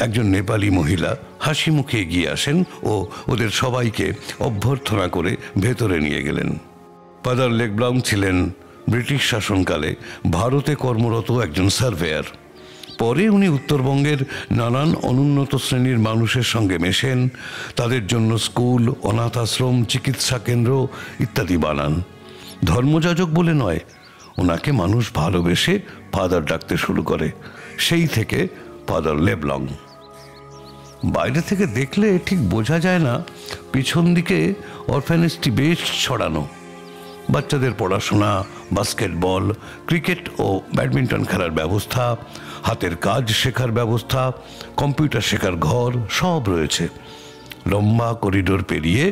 একজন নেপালি মহিলা হাসি মুখে এগিয়ে আসেন ও ওদের সবাইকে অভ্যর্থনা করে ভেতরে নিয়ে গেলেন। ফাদার লেগব্লাউম ছিলেন ব্রিটিশ শাসনকালে ভারতে কর্মরত একজন সার্ভেয়ার। পরে উনি উত্তরবঙ্গের নানান অনুন্নত শ্রেণীর মানুষের সঙ্গে মেশেন, তাদের জন্য স্কুল, অনাথ আশ্রম, চিকিৎসা কেন্দ্র ইত্যাদি বানান। ধর্মযাজক বলে নয়, ওনাকে মানুষ ভালোবেসে ফাদার ডাকতে শুরু করে। সেই থেকে ফাদার লেবলং। বাইরে থেকে দেখলে ঠিক বোঝা যায় না, পিছন দিকে অরফ্যানেজটি বেশ ছড়ানো। বাচ্চাদের পড়াশোনা, বাস্কেটবল, ক্রিকেট ও ব্যাডমিন্টন খেলার ব্যবস্থা, হাতের কাজ শেখার ব্যবস্থা, কম্পিউটার শেখার ঘর সব রয়েছে। লম্বা করিডোর পেরিয়ে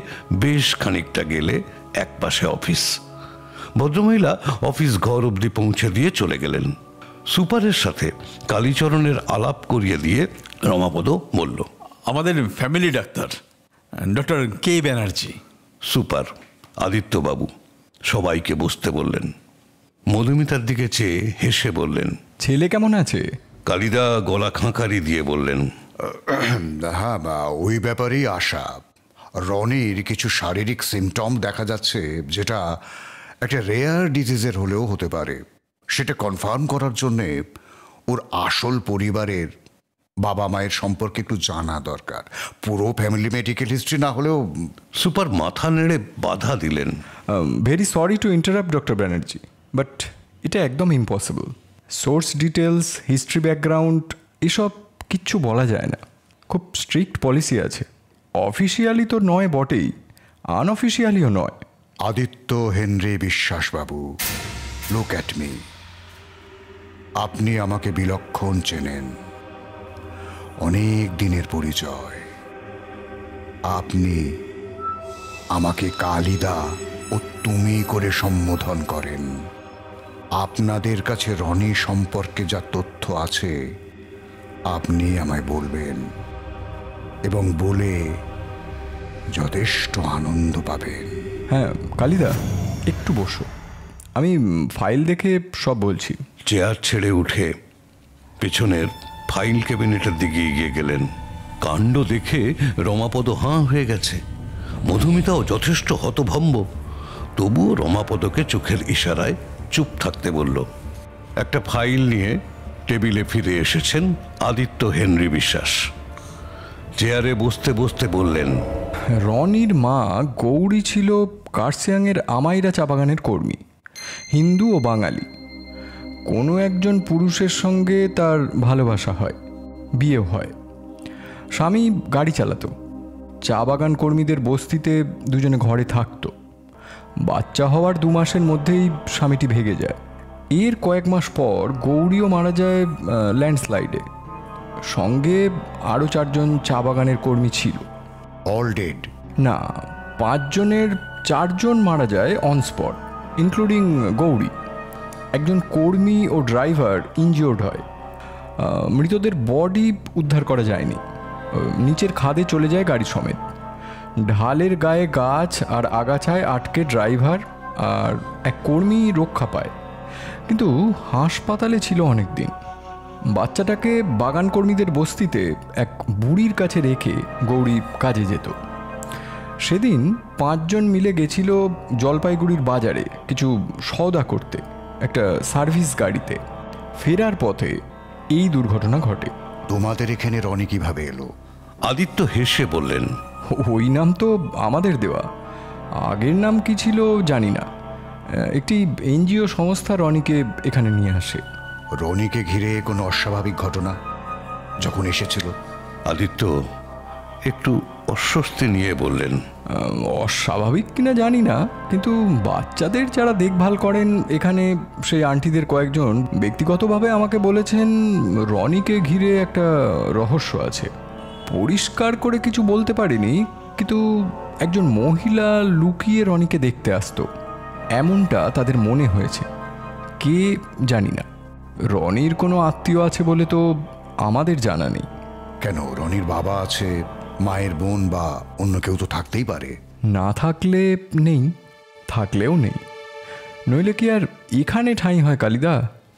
বেশ খানিকটা গেলে একপাশে অফিস। ভদ্রমহিলা অফিস ঘর অবধি পৌঁছে দিয়ে চলে গেলেন। সুপারের সাথে কালীচরণের আলাপ করিয়ে দিয়ে রমাপদ বলল, আমাদের ফ্যামিলি ডাক্তার ডক্টর কে ব্যানার্জি। সুপার আদিত্যবাবু সবাইকে বসতে বললেন। মধুমিতার দিকে চেয়ে হেসে বললেন, ছেলে কেমন আছে? কালিদা গলা খাঁকারি দিয়ে বললেন, হ্যাঁ, ওই ব্যাপারেই আশা। রনির কিছু শারীরিক সিমটম দেখা যাচ্ছে, যেটা একটা রেয়ার ডিজিজের হলেও হতে পারে। সেটা কনফার্ম করার জন্যে ওর আসল পরিবারের বাবা মায়ের সম্পর্কে একটু জানা দরকার। পুরো ফ্যামিলি মেডিকেল হিস্ট্রি না হলেও। সুপার মাথা নেড়ে বাধা দিলেন, very sorry to interrupt doctor Banerjee, but এটা একদম impossible. Source details, history background এসব কিচ্ছু বলা যায় না। খুব স্ট্রিক্ট পলিসি আছে। অফিসিয়ালি তো নয় বটেই, আনঅফিসিয়ালিও নয়। আদিত্য হেনরি বিশ্বাসবাবু, লুক অ্যাট মি। আপনি আমাকে বিলক্ষণ চেনেন, অনেক দিনের পরিচয়। আপনি আমাকে কালিদা ও তুমি করে সম্বোধন করেন। আপনাদের কাছে রনি সম্পর্কে যা তথ্য আছে আপনি আমায় বলবেন, এবং বলে যথেষ্ট আনন্দ পাবেন। হ্যাঁ কালিদা, একটু বসো, আমি ফাইল দেখে সব বলছি। চেয়ার ছেড়ে উঠে পেছনের ফাইল ক্যাবিনেটের দিকে এগিয়ে গেলেন। কাণ্ড দেখে রমাপদ হাঁ হয়ে গেছে। মধুমিতাও যথেষ্ট হতভম্ব। তবুও রমাপদকে চোখের ইশারায় চুপ থাকতে বলল। একটা ফাইল নিয়ে টেবিলে ফিরে এসেছেন আদিত্য হেনরি বিশ্বাস। চেয়ারে বসতে বসতে বললেন, রনির মা গৌরী ছিল কার্সিয়াংয়ের আমাইরা চা বাগানের কর্মী, হিন্দু ও বাঙালি। কোনো একজন পুরুষের সঙ্গে তার ভালোবাসা হয়, বিয়েও হয়। স্বামী গাড়ি চালাতো, চা বাগান কর্মীদের বস্তিতে দুজনে ঘরে থাকতো। বাচ্চা হওয়ার 2 মাসের মধ্যেই স্বামীটি ভেগে যায়। এর কয়েক মাস পর গৌরীও মারা যায় ল্যান্ডস্লাইডে। সঙ্গে আরও 4 জন চা বাগানের কর্মী ছিল। All dead? না, 5 জনের 4 জন মারা যায় অন স্পট, ইনক্লুডিং গৌরী। একজন কর্মী ও ড্রাইভার ইনজিওর্ড হয়। মৃতদের বডি উদ্ধার করা যায়নি, নিচের খাদে চলে যায় গাড়ি সমেত। ঢালের গায়ে গাছ আর আগাছায় আটকে ড্রাইভার আর এক কর্মী রক্ষা পায়, কিন্তু হাসপাতালে ছিল অনেক দিন। বাচ্চাটাকে বাগান কর্মীদের বস্তিতে এক বুড়ির কাছে রেখে গৌরী কাজে যেত। সেদিন 5 জন মিলে গেছিল জলপাইগুড়ির বাজারে কিছু সওদা করতে, একটা সার্ভিস গাড়িতে। ফেরার পথে এই দুর্ঘটনা ঘটে। তোমাদের এখানে রনি কিভাবে এলো? আদিত্য হেসে বললেন, ওই নাম তো আমাদের দেওয়া, আগের নাম কি ছিল জানি না। একটি এনজিও সংস্থা রনিকে এখানে নিয়ে আসে। রনিকে ঘিরে কোনো অস্বাভাবিক ঘটনা যখন এসেছিল? আদিত্য একটু অস্বস্তি নিয়ে বললেন, অস্বাভাবিক কিনা জানি না, কিন্তু বাচ্চাদের যারা দেখভাল করেন এখানে, সেই আন্টিদের কয়েকজন ব্যক্তিগতভাবে আমাকে বলেছেন রনিকে ঘিরে একটা রহস্য আছে। পরিষ্কার করে কিছু বলতে পারিনি, কিন্তু একজন মহিলা লুকিয়ে রনিকে দেখতে আসতো, এমনটা তাদের মনে হয়েছে। কে জানি না। রনির কোনো আত্মীয় আছে বলে তো আমাদের জানা নেই। কেন, রনির বাবা আছে, মায়ের বোন বা অন্য কেউ তো থাকতেই পারে। না থাকলে নেই, থাকলেও নেই, নইলে কি আর এখানে ঠাঁই হয় কালিদা?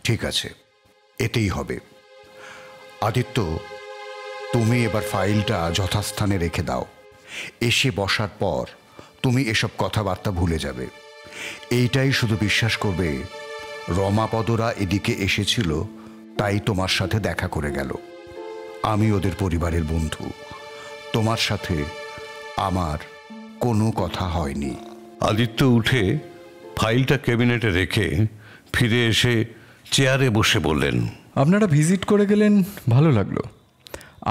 ঠিক আছে, এতেই হবে। আদিত্য, তুমি এবার ফাইলটা যথাস্থানে রেখে দাও। এসে বসার পর তুমি এসব কথাবার্তা ভুলে যাবে। এইটাই শুধু বিশ্বাস করবে, রমাপদরা এদিকে এসেছিল তাই তোমার সাথে দেখা করে গেল। আমি ওদের পরিবারের বন্ধু, তোমার সাথে আমার কোনো কথা হয়নি। আদিত্য উঠে ফাইলটা ক্যাবিনেটে রেখে ফিরে এসে চেয়ারে বসে বললেন, আপনারা ভিজিট করে গেলেন, ভালো লাগলো।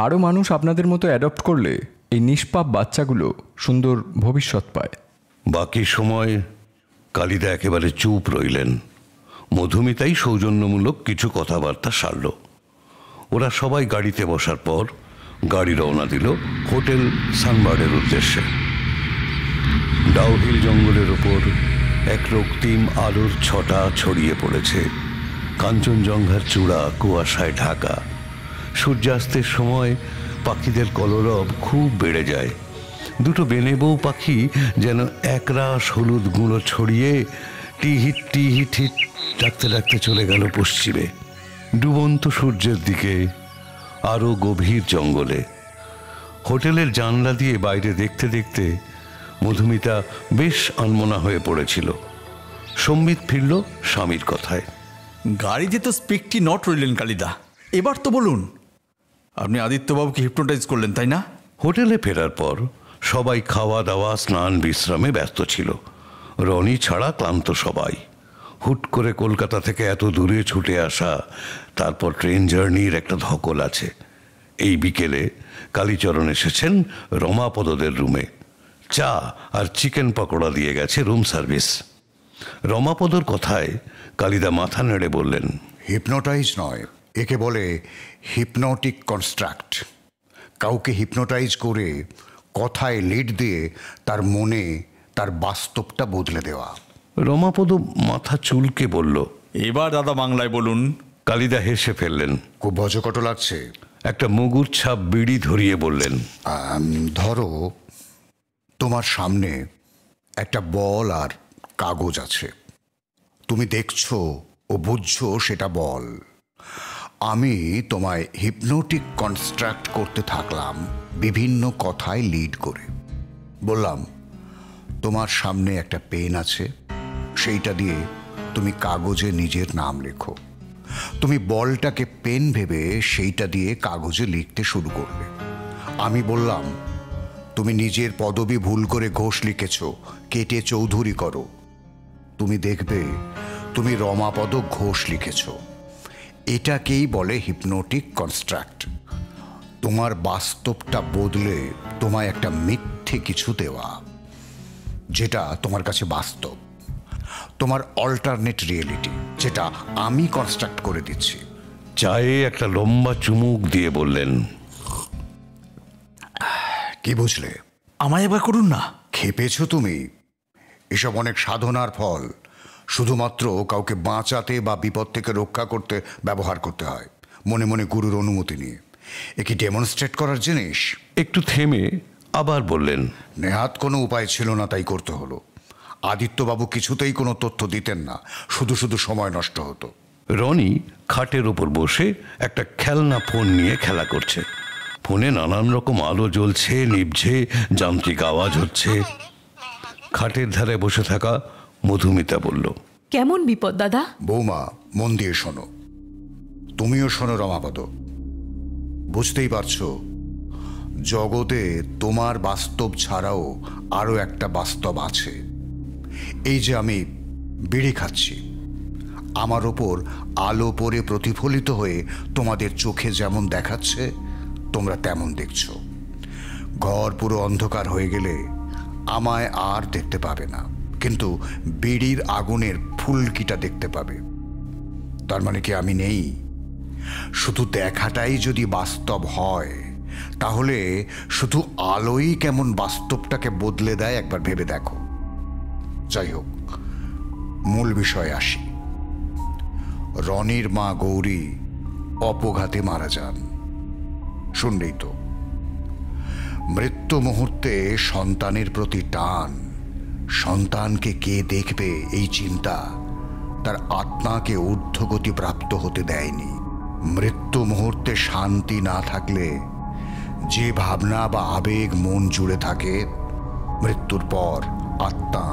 আরও মানুষ আপনাদের মতো অ্যাডপ্ট করলে এই নিষ্পাপ বাচ্চাগুলো সুন্দর ভবিষ্যৎ পায়। বাকি সময় কালিদা একেবারে চুপ রইলেন। মধুমিতাই সৌজন্যমূলক কিছু কথাবার্তা সারল। ওরা সবাই গাড়িতে বসার পর গাড়ি রওনা দিল হোটেল সানবার্ডের উদ্দেশ্যে। ডাউহিল জঙ্গলের ওপর এক রক্তিম আলোর ছটা ছড়িয়ে পড়েছে। কাঞ্চনজঙ্ঘার চূড়া কুয়াশায় ঢাকা। সূর্যাস্তের সময় পাখিদের কলরব খুব বেড়ে যায়। দুটো বেনেবৌ পাখি যেন একরাশ হলুদ গুঁড়ো ছড়িয়ে টিহিট টিহিট হিট ডাকতে ডাকতে চলে গেল পশ্চিমে, ডুবন্ত সূর্যের দিকে, আরও গভীর জঙ্গলে। হোটেলের জানলা দিয়ে বাইরে দেখতে দেখতে মধুমিতা বেশ আনমনা হয়ে পড়েছিল। সম্বিত ফিরল স্বামীর কথায়। গাড়িতে তো স্পিকটি নট রইলেন কালিদা, এবার তো বলুন, আপনি আদিত্যবাবুকে হিপনোটাইজ করলেন তাই না? হোটেলে ফেরার পর সবাই খাওয়া দাওয়া স্নান বিশ্রামে ব্যস্ত ছিল। রনি ছাড়া ক্লান্ত সবাই। হুট করে কলকাতা থেকে এত দূরে ছুটে আসা, তারপর ট্রেন জার্নির একটা ধকল আছে। এই বিকেলে কালীচরণ এসেছেন রমাপদদের রুমে। চা আর চিকেন পকোড়া দিয়ে গেছে রুম সার্ভিস। রমাপদর কথায় কালিদা মাথা নেড়ে বললেন, হিপনোটাইজ নয়, একে বলে হিপনোটিক কনস্ট্রাক্ট। কাউকে হিপনোটাইজ করে কথায় লিড দিয়ে তার মনে তার বাস্তবটা বদলে দেওয়া। রমাপদ মাথা চুলকে বলল, এবার দাদা বাংলায় বলুন। কালিদা হেসে ফেললেন। খুব বজকট লাগছে। একটা মুগুর ছাপ বিড়ি ধরিয়ে বললেন, ধরো তোমার সামনে একটা বল আর কাগজ আছে। তুমি দেখছো ও বুঝছো সেটা বল। আমি তোমায় হিপনোটিক কনস্ট্রাক্ট করতে থাকলাম বিভিন্ন কথায় লিড করে। বললাম, তোমার সামনে একটা পেন আছে, সেইটা দিয়ে তুমি কাগজে নিজের নাম লেখো। তুমি বলটাকে পেন ভেবে সেইটা দিয়ে কাগজে লিখতে শুরু করলে। আমি বললাম, তুমি নিজের পদবি ভুল করে ঘোষ লিখেছ, কেটে চৌধুরী করো। তুমি দেখবে তুমি রমাপদ ঘোষ লিখেছ। এটাকেই বলে হিপনোটিক কনস্ট্রাক্ট। তোমার বাস্তবটা বদলে তোমায় একটা মিথ্যে কিছু দেওয়া, যেটা তোমার কাছে বাস্তব। তোমার অল্টারনেট রিয়েলিটি, যেটা আমি কনস্ট্রাক্ট করে দিচ্ছি। চায়ে একটা লম্বা চুমুক দিয়ে বললেন, কি বুঝলে? আমায় এবার করুন না। খেপেছ তুমি? এসব অনেক সাধনার ফল। শুধুমাত্র কাউকে বাঁচাতে বা বিপদ থেকে রক্ষা করতে ব্যবহার করতে হয়, মনে মনে গুরুর অনুমতি নিয়ে। এ কি ডেমনস্ট্রেট করার জিনিস? একটু থেমে আবার বললেন, নেহাত কোনো উপায় ছিল না, তাই করতে হলো। আদিত্যবাবু কিছুতেই কোনো তথ্য দিতেন না, শুধু শুধু সময় নষ্ট হতো। রনি খাটের ওপর বসে একটা খেলনা ফোন নিয়ে খেলা করছে। ফোনে নানান রকম আলো জ্বলছে, নিভছে, যান্ত্রিক আওয়াজ হচ্ছে। খাটের ধারে বসে থাকা মধুমিতা বলল, কেমন বিপদ দাদা? বৌমা, মন দিয়ে শোনো। তুমিও শোনো রমাপদ। বুঝতেই পারছো, জগতে তোমার বাস্তব ছাড়াও আরও একটা বাস্তব আছে। এই যে আমি বিড়ি খাচ্ছি, আমার ওপর আলো পড়ে প্রতিফলিত হয়ে তোমাদের চোখে যেমন দেখাচ্ছে, তোমরা তেমন দেখছো। ঘর পুরো অন্ধকার হয়ে গেলে আমায় আর দেখতে পাবে না, কিন্তু বিড়ির আগুনের ফুলকিটা দেখতে পাবে। তার মানে কি আমি নেই? শুধু দেখাটাই যদি বাস্তব হয়, তাহলে শুধু আলোই কেমন বাস্তবটাকে বদলে দেয় একবার ভেবে দেখো। যাই হোক, মূল বিষয়ে আসি। রনির মা গৌরী অপঘাতে মারা যান। শুনলেই তো, মৃত্যু মুহূর্তে সন্তানের প্রতি টান, সন্তানকে কে দেখবে এই চিন্তা তার আত্মাকে ঊর্ধ্বগতি প্রাপ্ত হতে দেয়নি। মৃত্যু মুহূর্তে শান্তি না থাকলে যে ভাবনা বা আবেগ মন জুড়ে থাকে, মৃত্যুর পর আত্মা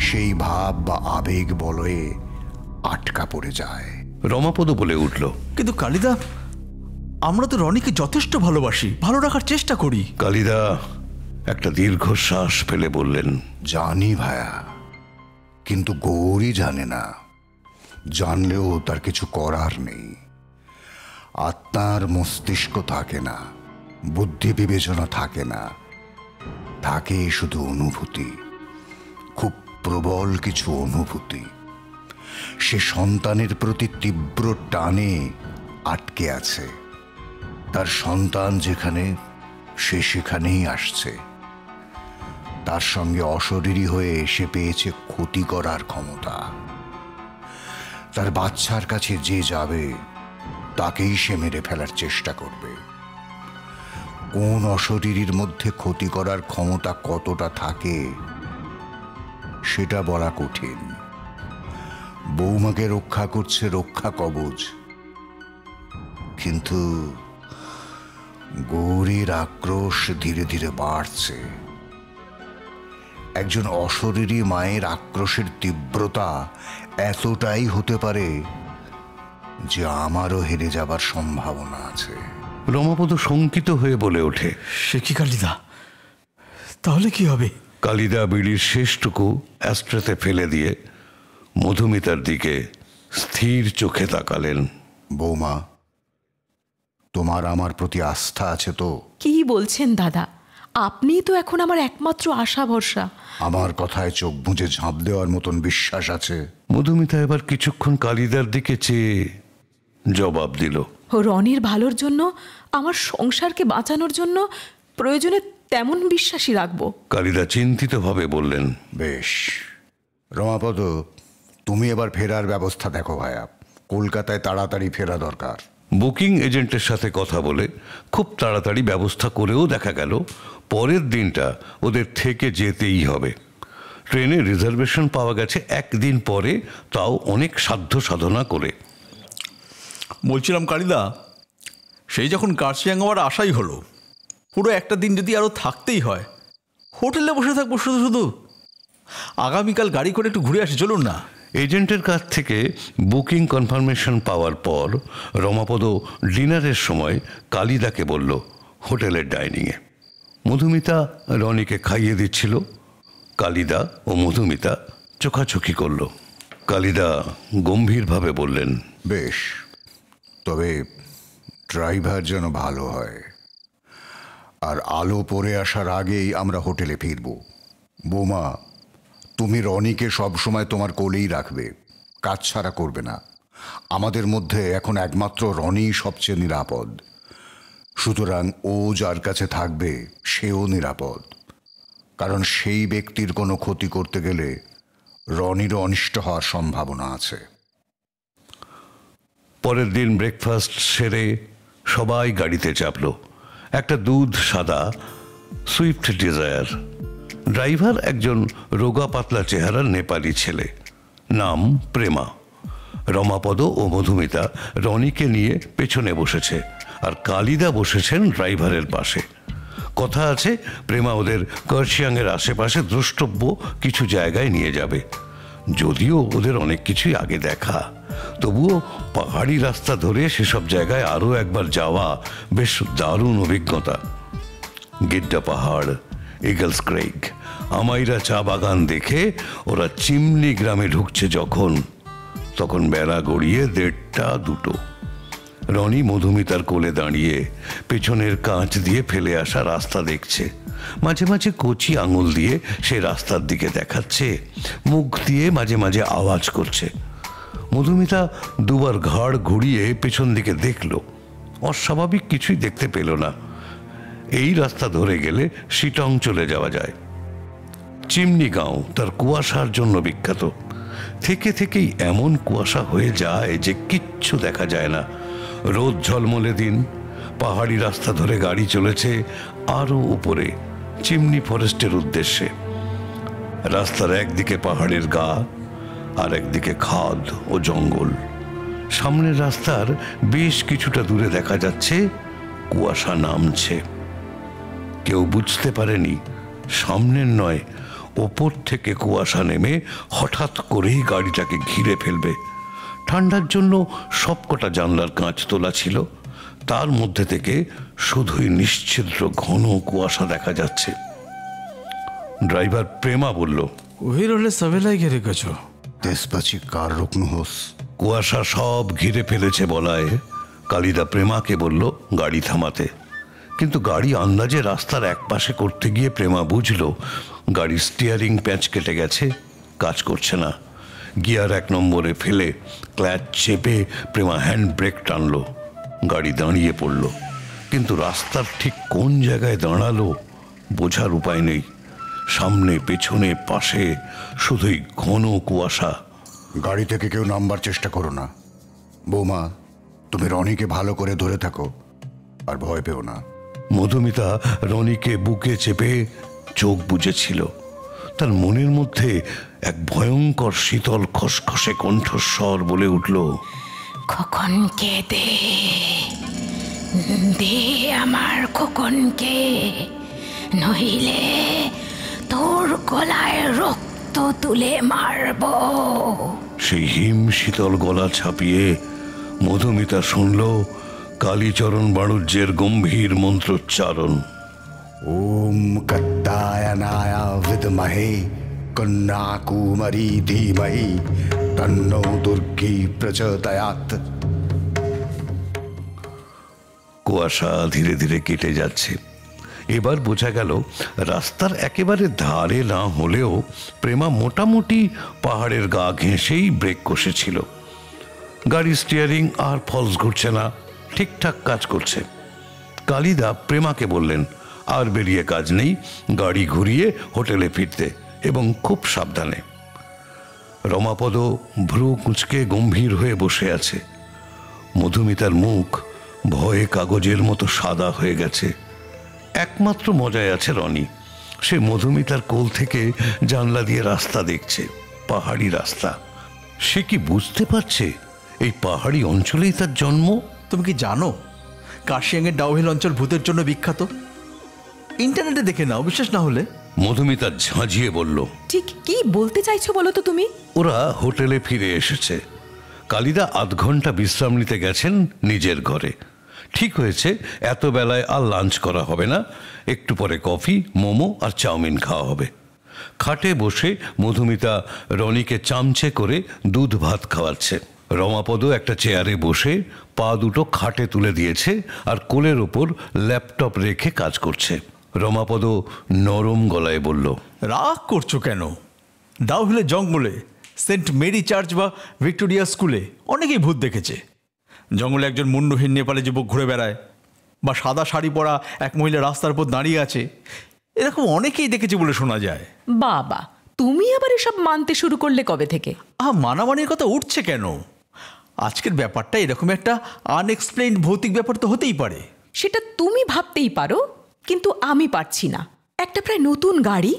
সেই ভাব বা আবেগ বলয়ে আটকা পড়ে যায়। রমাপদ বলে উঠল, কিন্তু কালিদা, আমরা তো রনিকে যথেষ্ট ভালোবাসি, ভালো রাখার চেষ্টা করি। কালিদা একটা দীর্ঘশ্বাস ফেলে বললেন, জানি ভায়া, কিন্তু গৌরী জানে না। জানলেও তার কিছু করার নেই। আত্মার মস্তিষ্ক থাকে না, বুদ্ধি বিবেচনা থাকে না, থাকে শুধু অনুভূতি, খুব প্রবল কিছু অনুভূতি। সে সন্তানের প্রতি তীব্র টানে আটকে আছে। তার সন্তান যেখানে, সে সেখানেই আসছে। তার সঙ্গে অশরীরী হয়ে সে পেয়েছে ক্ষতি করার ক্ষমতা। তার বাচ্চার কাছে যে যাবে তাকেই সে মেরে ফেলার চেষ্টা করবে। কোন অশরীরীর মধ্যে ক্ষতি করার ক্ষমতা কতটা থাকে সেটা বলা কঠিন। বৌমাকে রক্ষা করছে রক্ষা কবচ, কিন্তু গৌরীর আক্রোশ ধীরে ধীরে বাড়ছে। একজন অশরীরী মায়ের আক্রোশের তীব্রতা এতটাই হতে পারে যে আমারও হেরে যাবার সম্ভাবনা আছে। রমাপদ শঙ্কিত হয়ে বলে ওঠে, সে কি কালিদা, তাহলে কি হবে? কালিদা বিড়ির শেষটুকু অ্যাস্ট্রেতে ফেলে দিয়ে মধুমিতার দিকে স্থির চোখে তাকালেন। বৌমা, তোমার আমার প্রতি আস্থা আছে তো? কি বলছেন দাদা? আপনিই তো এখন আমার একমাত্র আশা ভরসা। আমার কথায় চোখ বুজে ঝাঁপ দেওয়ার মতন বিশ্বাস আছে? মধুমিতা এবার কিছুক্ষণ কালিদার দিকে চেয়ে জবাব দিল, রনির ভালোর জন্য, আমার সংসারকে বাঁচানোর জন্য প্রয়োজনে তেমন বিশ্বাসই রাখবো। কালিদা চিন্তিতভাবে বললেন, বেশ। রমাপদ, তুমি এবার ফেরার ব্যবস্থা দেখো ভায়া। কলকাতায় তাড়াতাড়ি ফেরা দরকার। বুকিং এজেন্টের সাথে কথা বলে খুব তাড়াতাড়ি ব্যবস্থা করেও দেখা গেল পরের দিনটা ওদের থেকে যেতেই হবে। ট্রেনে রিজার্ভেশন পাওয়া গেছে একদিন পরে, তাও অনেক সাধ্য সাধনা করে। বলছিলাম কালিদা, সেই যখন কার্শিয়াং আমার আশাই হলো, পুরো একটা দিন যদি আরও থাকতেই হয়, হোটেলে বসে থাকবো শুধু শুধু। আগামীকাল গাড়ি করে একটু ঘুরে আসি, চলুন না। এজেন্টের কাছ থেকে বুকিং কনফার্মেশন পাওয়ার পর রমাপদ ডিনারের সময় কালিদাকে বলল হোটেলের ডাইনিংয়ে। মধুমিতা রনিকে খাইয়ে দিচ্ছিল। কালিদা ও মধুমিতা চোখাচোখি করল। কালিদা গম্ভীরভাবে বললেন, বেশ, তবে ড্রাইভার যেন ভালো হয়। আর আলো পড়ে আসার আগেই আমরা হোটেলে ফিরব। বৌমা, তুমি রনিকে সবসময় তোমার কোলেই রাখবে, কাজ ছাড়া করবে না। আমাদের মধ্যে এখন একমাত্র রনি সবচেয়ে নিরাপদ। সুতরাং ও যার কাছে থাকবে সেও নিরাপদ, কারণ সেই ব্যক্তির কোনো ক্ষতি করতে গেলে রনিরও অনিষ্ট হওয়ার সম্ভাবনা আছে। পরের দিন ব্রেকফাস্ট সেরে সবাই গাড়িতে চাপল। একটা দুধ সাদা সুইফট ডিজায়ার। ড্রাইভার একজন রোগা পাতলা চেহারার নেপালি ছেলে, নাম প্রেমা। রমাপদ ও মধুমিতা রনিকে নিয়ে পেছনে বসেছে, আর কালিদা বসেছেন ড্রাইভারের পাশে। কথা আছে প্রেমা ওদের কার্শিয়াংয়ের আশেপাশে দ্রষ্টব্য কিছু জায়গায় নিয়ে যাবে। যদিও ওদের অনেক কিছুই আগে দেখা, তবুও পাহাড়ি রাস্তা ধরে সেসব জায়গায় আরও একবার যাওয়া বেশ দারুণ অভিজ্ঞতা। গিড্ডা পাহাড়, ইগলস ক্রেগ, আমাইরা চা বাগান দেখে ওরা চিমনি গ্রামে ঢুকছে তখন বেলা গড়িয়ে 1:30-2। রনি মধুমিতার কোলে দাঁড়িয়ে পেছনের কাঁচ দিয়ে ফেলে আসা রাস্তা দেখছে। মাঝে মাঝে কচি আঙুল দিয়ে সে রাস্তার দিকে দেখাচ্ছে, মুখ দিয়ে মাঝে মাঝে আওয়াজ করছে। মধুমিতা দুবার ঘাড় ঘুরিয়ে পেছন দিকে দেখল, অস্বাভাবিক কিছুই দেখতে পেল না। এই রাস্তা ধরে গেলে শিটং চলে যাওয়া যায়। চিমনি গাঁও তার কুয়াশার জন্য বিখ্যাত। থেকে থেকেই এমন কুয়াশা হয়ে যায় যে কিচ্ছু দেখা যায় না। রোদ ঝলমলে দিন, পাহাড়ি রাস্তা ধরে গাড়ি চলেছে আরো উপরে চিমনি ফরেস্টের উদ্দেশ্যে। রাস্তার একদিকে পাহাড়ের গা, আর একদিকে খাদ ও জঙ্গল। সামনের রাস্তার বেশ কিছুটা দূরে দেখা যাচ্ছে কুয়াশা নামছে। কেউ বুঝতে পারেনি সামনের নয়, ওপর থেকে কুয়াশা নেমে হঠাৎ করেই গাড়িটাকে ঘিরে ফেলবে। ঠান্ডার জন্য সবকটা জানলার কাঁচ তোলা ছিল, তার মধ্যে থেকে শুধুই নিশ্ছিদ্র ঘন কুয়াশা দেখা যাচ্ছে। ড্রাইভার প্রেমা বলল, ওহির হলে সবেলাই ঘিরে গেছো। দেশবাচি কার রুকনু হোস। কুয়াশা সব ঘিরে ফেলেছে বলায় কালিদা প্রেমাকে বলল গাড়ি থামাতে। কিন্তু গাড়ি আন্দাজে রাস্তার একপাশে করতে গিয়ে প্রেমা বুঝল গাড়ির স্টিয়ারিং প্যাঁচ কেটে গেছে, কাজ করছে না। গিয়ার 1 নম্বরে ফেলে ক্ল্যাচ চেপে প্রেমা হ্যান্ড ব্রেক টানল। গাড়ি দাঁড়িয়ে পড়ল, কিন্তু রাস্তার ঠিক কোন জায়গায় দাঁড়ালো বোঝার উপায় নেই। সামনে পেছনে পাশে শুধুই ঘন কুয়াশা। গাড়ি থেকে কেউ নামবার চেষ্টা করো না। বৌমা, তুমি রনিকে ভালো করে ধরে থাকো, আর ভয় পেও না। মধুমিতা রনিকে বুকে চেপে চোখ বুজেছিল। তার মনের মধ্যে এক ভয়ঙ্কর শীতল খসখসে কণ্ঠস্বর বলে উঠল, খোকনকে দে, দে আমার খোকনকে, নইলে তোর গলায় রক্ত তুলে মারব। সেই হিম শীতল গলা ছাপিয়ে মধুমিতা শুনল কালীচরণ বাণুজ্যের গম্ভীর মন্ত্রোচ্চারণ। ওম কত্তায়নায় বিদ্মহে কন্যাকুমারী ধীমহি তন্নো দুর্গী প্রচোদয়াৎ। কুয়াশা ধীরে ধীরে কেটে যাচ্ছে। এবার বোঝা গেল রাস্তার একেবারে ধারে না হলেও প্রেমা মোটামুটি পাহাড়ের গা ঘেঁষেই ব্রেক কষেছিল। গাড়ি স্টিয়ারিং আর ফলস ঘুরছে না, ঠিকঠাক কাজ করছে। কালিদা প্রেমাকে বললেন আর বেরিয়ে কাজ নেই, গাড়ি ঘুরিয়ে হোটেলে ফিরতে, এবং খুব সাবধানে। রমাপদ ভ্রু কুঁচকে গম্ভীর হয়ে বসে আছে। মধুমিতার মুখ ভয়ে কাগজের মতো সাদা হয়ে গেছে। একমাত্র মজায় আছে রনি। সে মধুমিতার কোল থেকে জানলা দিয়ে রাস্তা দেখছে, পাহাড়ি রাস্তা। সে কি বুঝতে পারছে এই পাহাড়ি অঞ্চলেই তার জন্ম? তুমি কি জানো কার্শিয়াংয়ের ডাউহিল অঞ্চল ভূতের জন্য বিখ্যাত? ইন্টারনেটে দেখে নাও, বিশ্বাস না হলে। মধুমিতা ঝাঁঝিয়ে বলল, ঠিক কি বলতে চাইছো বলো তো তুমি? ওরা হোটেলে ফিরে এসেছে। কালিদা আধ ঘন্টা বিশ্রাম নিতে গেছেন নিজের ঘরে। ঠিক হয়েছে এত বেলায় আর লাঞ্চ করা হবে না, একটু পরে কফি, মোমো আর চাউমিন খাওয়া হবে। খাটে বসে মধুমিতা রনিকে চামচে করে দুধ ভাত খাওয়াচ্ছে। রমাপদ একটা চেয়ারে বসে পা দুটো খাটে তুলে দিয়েছে আর কোলের ওপর ল্যাপটপ রেখে কাজ করছে। রমাপদ নরম গলায় বলল, রাগ করছো কেন? ডাউহিলের জঙ্গলে সেন্ট মেরি চার্চ বা ভিক্টোরিয়া স্কুলে অনেকেই ভূত দেখেছে। জঙ্গলে একজন মুন্ডহীন নেপালি যুবক ঘুরে বেড়ায়, বা সাদা শাড়ি পরা এক মহিলা রাস্তার উপর দাঁড়িয়ে আছে, এরকম অনেকেই দেখেছে বলে শোনা যায়। বাবা, তুমি আবার এসব মানতে শুরু করলে কবে থেকে? মানামানির কথা উঠছে কেন? আজকের ব্যাপারটা এরকম একটা আনএক্সপ্লেইনড ভৌতিক ব্যাপার তো হতেই পারে। সেটা তুমি ভাবতেই পারো, কিন্তু আমি পারছি না। একটা প্রায় নতুন গাড়ি,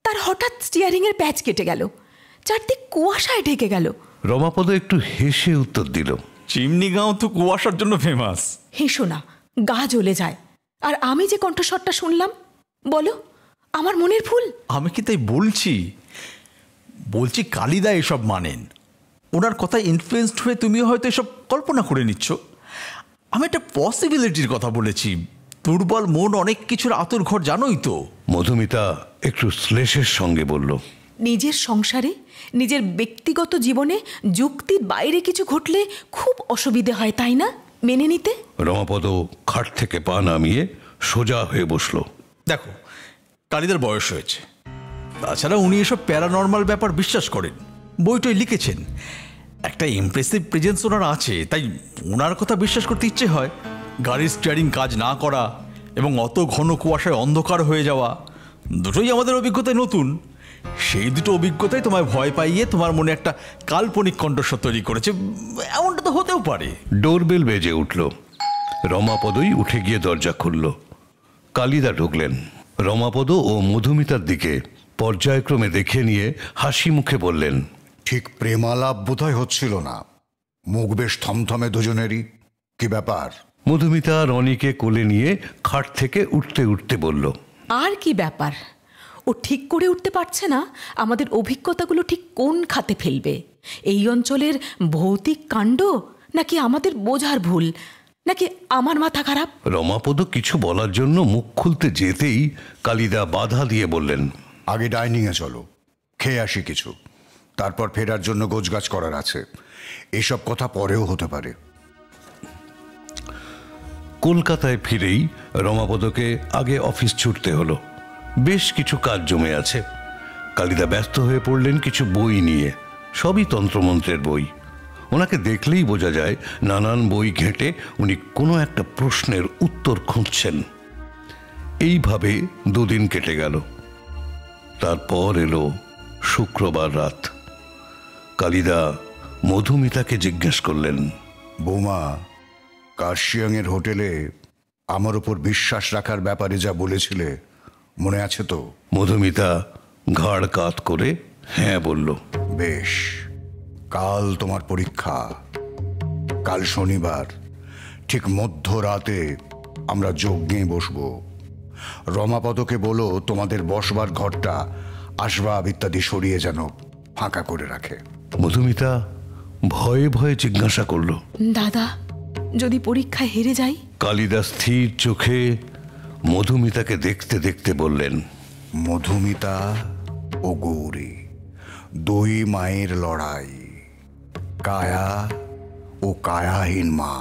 তার হঠাৎ স্টিয়ারিং এর প্যাচ কেটে গেল, চারদিক কুয়াশায় ঢেকে গেল। রমাপদ একটু হেসে উত্তর দিল, চিমনিগাঁও তো কুয়াশার জন্য ফেমাস। হেসো না, গা জ্বলে যায়। আর আমি যে কণ্ঠস্বরটা শুনলাম, বলো আমার মনের ভুল? আমি কি তাই বলছি কালিদা এসব মানেন। ওনার কথায় ইনফ্লুয়েসড হয়ে তুমিও হয়তো এসব কল্পনা করে নিচ্ছ। আমি একটা পসিবিলিটির কথা বলেছি। দুর্বল মন অনেক কিছুর আতুর ঘর, জানোই তো। মধুমিতা একটু শ্লেষের সঙ্গে বলল, নিজের সংসারে, নিজের ব্যক্তিগত জীবনে যুক্তির বাইরে কিছু ঘটলে খুব অসুবিধে হয়, তাই না মেনে নিতে? রমাপদ খাট থেকে পা নামিয়ে সোজা হয়ে বসল। দেখো, কালিদার বয়স হয়েছে, তাছাড়া উনি এসব প্যারানর্মাল ব্যাপার বিশ্বাস করেন, বইটই লিখেছেন। একটা ইমপ্রেসিভ প্রেজেন্স ওনার আছে, তাই ওনার কথা বিশ্বাস করতে ইচ্ছে হয়। গাড়ির স্টিয়ারিং কাজ না করা, এবং অত ঘন কুয়াশায় অন্ধকার হয়ে যাওয়া দুটোই আমাদের অভিজ্ঞতায় নতুন। সেই দুটো অভিজ্ঞতাই তোমায় ভয় পাইয়ে তোমার মনে একটা কাল্পনিক কণ্ঠস্বর তৈরি করেছে। এমনটা তো হতেও পারে। ডোরবেল বেজে উঠল। রমাপদই উঠে গিয়ে দরজা খুলল। কালিদা ঢুকলেন। রমাপদ ও মধুমিতার দিকে পর্যায়ক্রমে দেখে নিয়ে হাসি মুখে বললেন, ঠিক প্রেমালাপ বোধহয় হচ্ছিল না, মুখ বেশ থমথমে দুজনেরই। কি ব্যাপার? মধুমিতা রনিকে কোলে নিয়ে খাট থেকে উঠতে উঠতে বলল, আর কি ব্যাপার, ও ঠিক করে উঠতে পারছে না আমাদের অভিজ্ঞতাগুলো ঠিক কোন খাতে ফেলবে। এই অঞ্চলের ভৌতিক কাণ্ড, নাকি আমাদের বোঝার ভুল, নাকি আমার মাথা খারাপ? রমাপদ কিছু বলার জন্য মুখ খুলতে যেতেই কালিদা বাধা দিয়ে বললেন, আগে ডাইনিংয়ে চলো, খেয়ে আসি কিছু, তারপর ফেরার জন্য গোছগাছ করার আছে। এসব কথা পরেও হতে পারে। কলকাতায় ফিরেই রমাপদকে আগে অফিস ছুটতে হলো। বেশ কিছু কাজ জমে আছে। কালিদা ব্যস্ত হয়ে পড়লেন কিছু বই নিয়ে, সবই তন্ত্রমন্ত্রের বই। ওনাকে দেখলেই বোঝা যায় নানান বই ঘেঁটে উনি কোনো একটা প্রশ্নের উত্তর খুঁজছেন। এইভাবে দুদিন কেটে গেল। তারপর এলো শুক্রবার রাত। কালিদা মধুমিতাকে জিজ্ঞেস করলেন, বৌমা, কার্শিয়াংয়ের হোটেলে আমার উপর বিশ্বাস রাখার ব্যাপারে যা বলেছিলে মনে আছে তো? মধুমিতা ঘাড় কাত করে হ্যাঁ বলল। বেশ, কাল তোমার পরীক্ষা। কাল শনিবার ঠিক মধ্যরাতে আমরা যজ্ঞে বসবো। রমাপদকে বলো তোমাদের বসবার ঘরটা আসবাব ইত্যাদি সরিয়ে যেন ফাঁকা করে রাখে। মধুমিতা ভয়ে ভয়ে জিজ্ঞাসা করল, দাদা, যদি পরীক্ষায় হেরে যাই? কালিদা স্থির চোখে মধুমিতাকে দেখতে দেখতে বললেন, মধুমিতা ও গৌরী, দুই মায়ের লড়াই। কায়া ও কায়াহীন মা।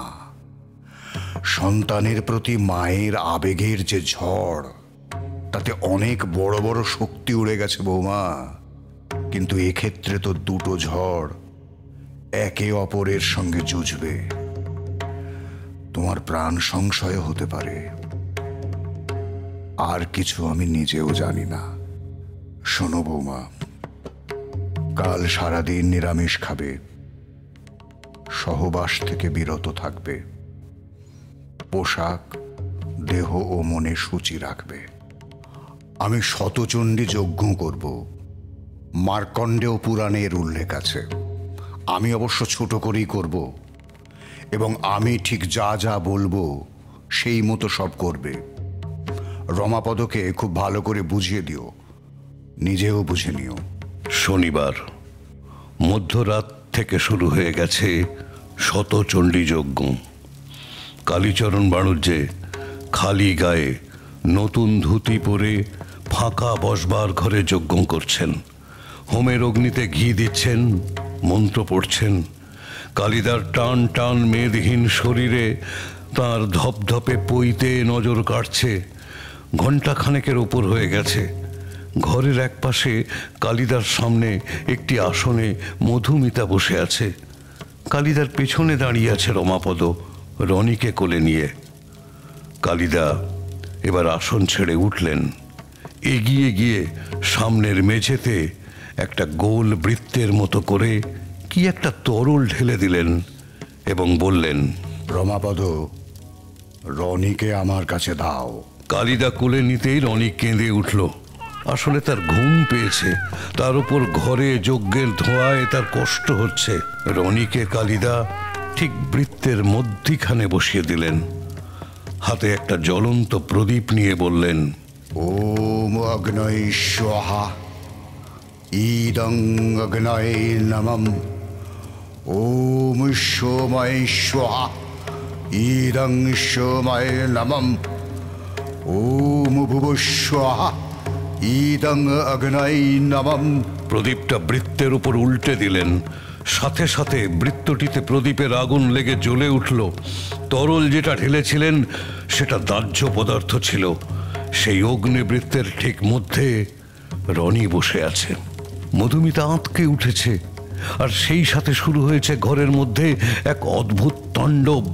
সন্তানের প্রতি মায়ের আবেগের যে ঝড়, তাতে অনেক বড় বড় শক্তি উড়ে গেছে বৌমা। কিন্তু এক্ষেত্রে তো দুটো ঝড় একে অপরের সঙ্গে যুঝবে। তোমার প্রাণ সংশয় হতে পারে। আর কিছু আমি নিজেও জানি না। শোনো বৌমা, কাল সারাদিন নিরামিষ খাবে, সহবাস থেকে বিরত থাকবে, পোশাক, দেহ ও মনে সূচি রাখবে। আমি শতচণ্ডী যজ্ঞ করব, মার্কণ্ডেয় পুরাণের উল্লেখ আছে। আমি অবশ্য ছোট করেই করব, এবং আমি ঠিক যা যা বলবো সেই মতো সব করবে। রমাপদকে খুব ভালো করে বুঝিয়ে দিও, নিজেও বুঝে নিও। শনিবার মধ্যরাত থেকে শুরু হয়ে গেছে শতচণ্ডী যজ্ঞ। কালীচরণ বাণুজ্যে খালি গায়ে নতুন ধুতি পরে ফাঁকা বসবার ঘরে যজ্ঞ করছেন। হোমের অগ্নিতে ঘি দিচ্ছেন, মন্ত্র পড়ছেন। কালিদার টান টান মেদহীন শরীরে তার ধপধপে পইতে নজর কাটছে। ঘণ্টাখানেকের ওপর হয়ে গেছে। ঘরের একপাশে কালিদার সামনে একটি আসনে মধুমিতা বসে আছে। কালিদার পেছনে দাঁড়িয়ে আছে রমাপদ, রনিকে কোলে নিয়ে। কালিদা এবার আসন ছেড়ে উঠলেন। এগিয়ে গিয়ে সামনের মেঝেতে একটা গোল বৃত্তের মতো করে কি একটা তরল ঢেলে দিলেন এবং বললেন, রমাপদ, রনিকে আমার কাছে দাও। কালিদা কোলে নিতেই রনি কেঁদে উঠল। আসলে তার ঘুম পেয়েছে, তার উপর ঘরে যজ্ঞের ধোঁয়ায় তার কষ্ট হচ্ছে। রনিকে কালিদা ঠিক বৃত্তের মধ্যিখানে বসিয়ে দিলেন। হাতে একটা জ্বলন্ত প্রদীপ নিয়ে বললেন, ওম অগ্নয়ে স্বাহা ইদং অগ্নয়ে নমঃ। ওম সোময়ে স্বাহা ইদং সোময়ে নমঃ। ওম ভুবঃ স্বাহা ইদং অগ্নয়ে নমঃ। প্রদীপটা বৃত্তের উপর উল্টে দিলেন। সাথে সাথে বৃত্তটিতে প্রদীপের আগুন লেগে জ্বলে উঠল। তরল যেটা ঢেলেছিলেন সেটা দাহ্য পদার্থ ছিল। সেই অগ্নিবৃত্তের ঠিক মধ্যে রনি বসে আছে। মধুমিতা আঁতকে উঠেছে। আর সেই সাথে শুরু হয়েছে ঘরের মধ্যে এক অদ্ভুত তাণ্ডব,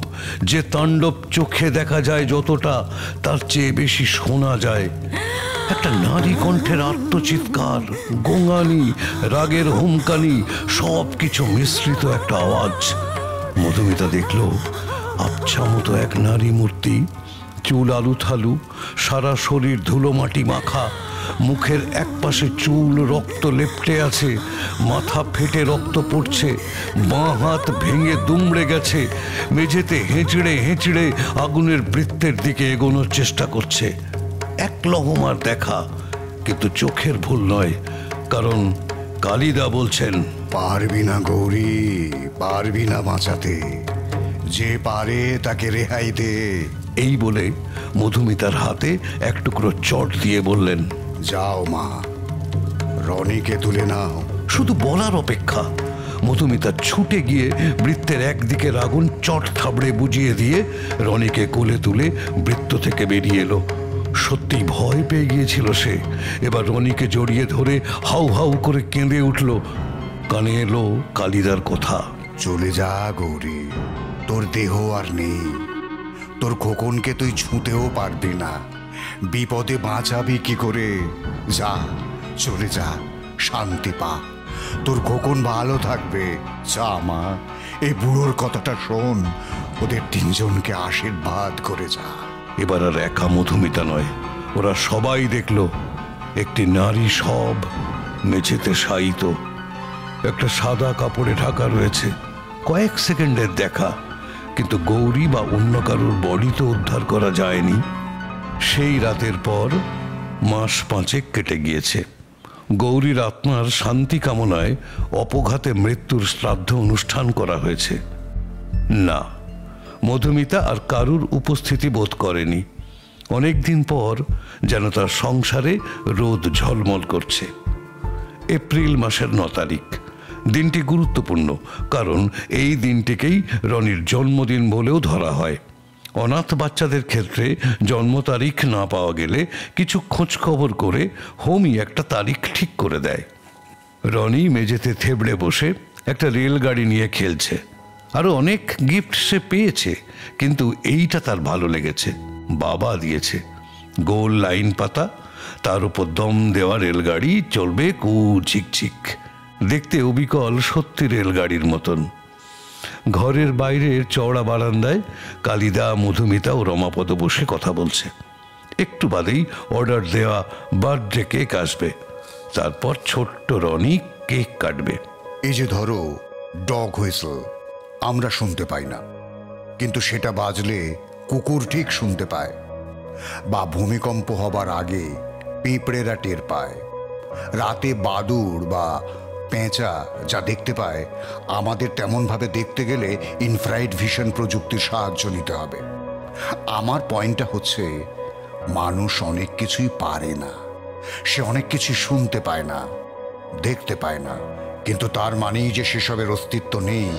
যে তাণ্ডব চোখে দেখা যায় যতটা, তার চেয়ে বেশি শোনা যায়। একটা নারী কণ্ঠের আত্মচিৎকার, গোঙানি, রাগের হুমকানি, সব কিছু মিশ্রিত একটা আওয়াজ। মধুমিতা দেখল আবছা মতো এক নারী মূর্তি, চুল আলুথালু, সারা শরীর ধুলো মাটি মাখা, মুখের এক পাশে চুল রক্ত লেপ্টে আছে, মাথা ফেটে রক্ত পড়ছে, বাঁ হাত ভেঙে দুমড়ে গেছে, মেঝেতে হেঁচড়ে হেঁচড়ে আগুনের বৃত্তের দিকে এগোনোর চেষ্টা করছে। এক লহমার দেখা, কিন্তু চোখের ভুল নয়, কারণ কালিদা বলছেন, পারবি না গৌরী, পারবি না বাঁচাতে, যে পারে তাকে রেহাই দে। এই বলে মধুমিতার হাতে এক টুকরো চট দিয়ে বললেন, যাও মা, রনিকে তুলে নাও। শুধু বলার অপেক্ষা মধুমিতা ছুটে গিয়ে বৃত্তের একদিকে আগুন চট থাবড়ে বুঝিয়ে দিয়ে রনিকে কোলে তুলে বৃত্ত থেকে বেরিয়ে এলো। সত্যি ভয় পেয়ে গিয়েছিল সে। এবার রনিকে জড়িয়ে ধরে হাউ হাউ করে কেঁদে উঠল। কানে এলো কালিদার কথা, চলে যা গৌরী, তোর দেহ আর নেই, তোর খোকনকে তুই ছুঁতেও পারবি না, বিপদে বাঁচাবি কি করে? যা, চলে যা, শান্তি পা, তোর খোকন ভালো থাকবে। যা মা, এই বুড়োর কথাটা শোন, ওদের তিনজনকে আশীর্বাদ করে যা। এবার আর একা মধুমিতা নয়, ওরা সবাই দেখল একটি নারী সব মেঝেতে শায়িত, একটা সাদা কাপড়ে ঢাকা রয়েছে। কয়েক সেকেন্ডের দেখা, কিন্তু গৌরী বা অন্য কারোর বডি তো উদ্ধার করা যায়নি। সেই রাতের পর মাস 5 কেটে গিয়েছে। গৌরীর আত্মার শান্তি কামনায় অপঘাতে মৃত্যুর শ্রাদ্ধ অনুষ্ঠান করা হয়েছে। না, মধুমিতা আর কারুর উপস্থিতি বোধ করেনি। অনেকদিন পর যেন তার সংসারে রোদ ঝলমল করছে। এপ্রিল মাসের 9 তারিখ। দিনটি গুরুত্বপূর্ণ, কারণ এই দিনটিকেই রনির জন্মদিন বলেও ধরা হয়। অনাথ বাচ্চাদের ক্ষেত্রে জন্ম তারিখ না পাওয়া গেলে কিছু খোঁজ খবর করে হোমই একটা তারিখ ঠিক করে দেয়। রনি মেঝেতে থেবড়ে বসে একটা রেলগাড়ি নিয়ে খেলছে। আরো অনেক গিফট সে পেয়েছে, কিন্তু এইটা তার ভালো লেগেছে। বাবা দিয়েছে গোল লাইন পাতা, তার উপর দম দেওয়া রেলগাড়ি, চলবে কু ঝিকঝিক, দেখতে অবিকল সত্যি রেলগাড়ির মতন। ঘরের বাইরের চওড়া বারান্দায় কালিদা, মধুমিতা ও রমাপদ বসে কথা বলছে। একটু বাদেই অর্ডার দেওয়া বার্থডে কেক আসবে, তারপর ছোট্ট রনি কেক কাটবে। এই যে ধরো ডগ হুইসল, আমরা শুনতে পাই না, কিন্তু সেটা বাজলে কুকুর ঠিক শুনতে পায়, বা ভূমিকম্প হবার আগে পিঁপড়েরা টের পায়। রাতে বাদুড় বা পেঁচা যা দেখতে পায়, আমাদের তেমনভাবে দেখতে গেলে ইনফ্রারেড ভিশন প্রযুক্তির সাহায্য নিতে হবে। আমার পয়েন্টটা হচ্ছে, মানুষ অনেক কিছুই পারে না, সে অনেক কিছু শুনতে পায় না, দেখতে পায় না, কিন্তু তার মানেই যে সেসবের অস্তিত্ব নেই,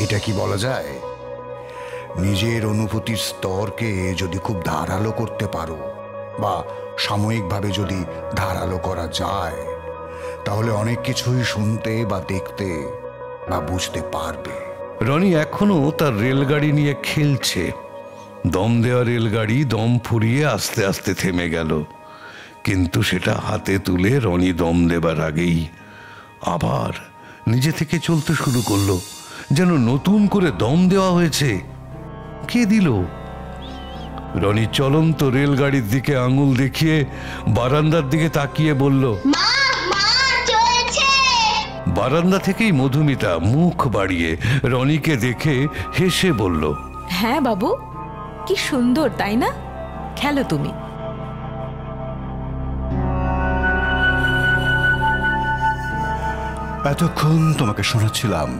এটা কি বলা যায়? নিজের অনুভূতির স্তরকে যদি খুব ধারালো করতে পারো, বা সাময়িকভাবে যদি ধারালো করা যায়, তাহলে অনেক কিছুই শুনতে বা দেখতে বা বুঝতে পারবে। রনি এখনো তার রেলগাড়ি নিয়ে খেলছে। দম দেওয়া রেলগাড়ি দম ফুরিয়ে আস্তে আস্তে থেমে গেল, কিন্তু সেটা হাতে তুলে রনি দম দেবার আগেই আবার নিজে থেকে চলতে শুরু করলো, যেন নতুন করে দম দেওয়া হয়েছে। কে দিল? রনি চলন্ত রেলগাড়ির দিকে আঙুল দেখিয়ে বারান্দার দিকে তাকিয়ে বলল, বারান্দা থেকেই মধুমিতা মুখ বাড়িয়ে রনিকে দেখে হেসে বলল, হ্যাঁ বাবু, কি সুন্দর তাই না? খেলো তুমি। এতক্ষণ তোমাকে শোনাচ্ছিলাম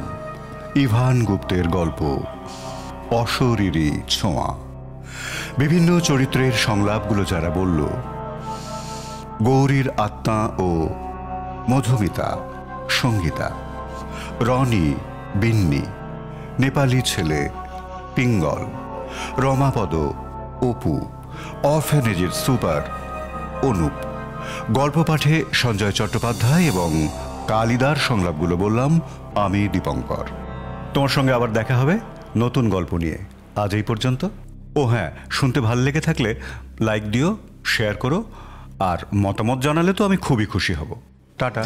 ইভান গুপ্তের গল্প অশরীরী ছোঁয়া। বিভিন্ন চরিত্রের সংলাপগুলো যারা বলল, গৌরীর আত্মা ও মধুমিতা সঙ্গীতা, রনি বিন্নি, নেপালি ছেলে পিঙ্গল, রমাপদ অপু, অরফ্যানেজের সুপার অনুপ। গল্প পাঠে সঞ্জয় চট্টোপাধ্যায় এবং কালিদার সংলাপগুলো বললাম আমি দীপঙ্কর। তোমার সঙ্গে আবার দেখা হবে নতুন গল্প নিয়ে। আজ এই পর্যন্ত। ও হ্যাঁ, শুনতে ভালো লেগে থাকলে লাইক দিও, শেয়ার করো, আর মতামত জানালে তো আমি খুবই খুশি হব। টাটা।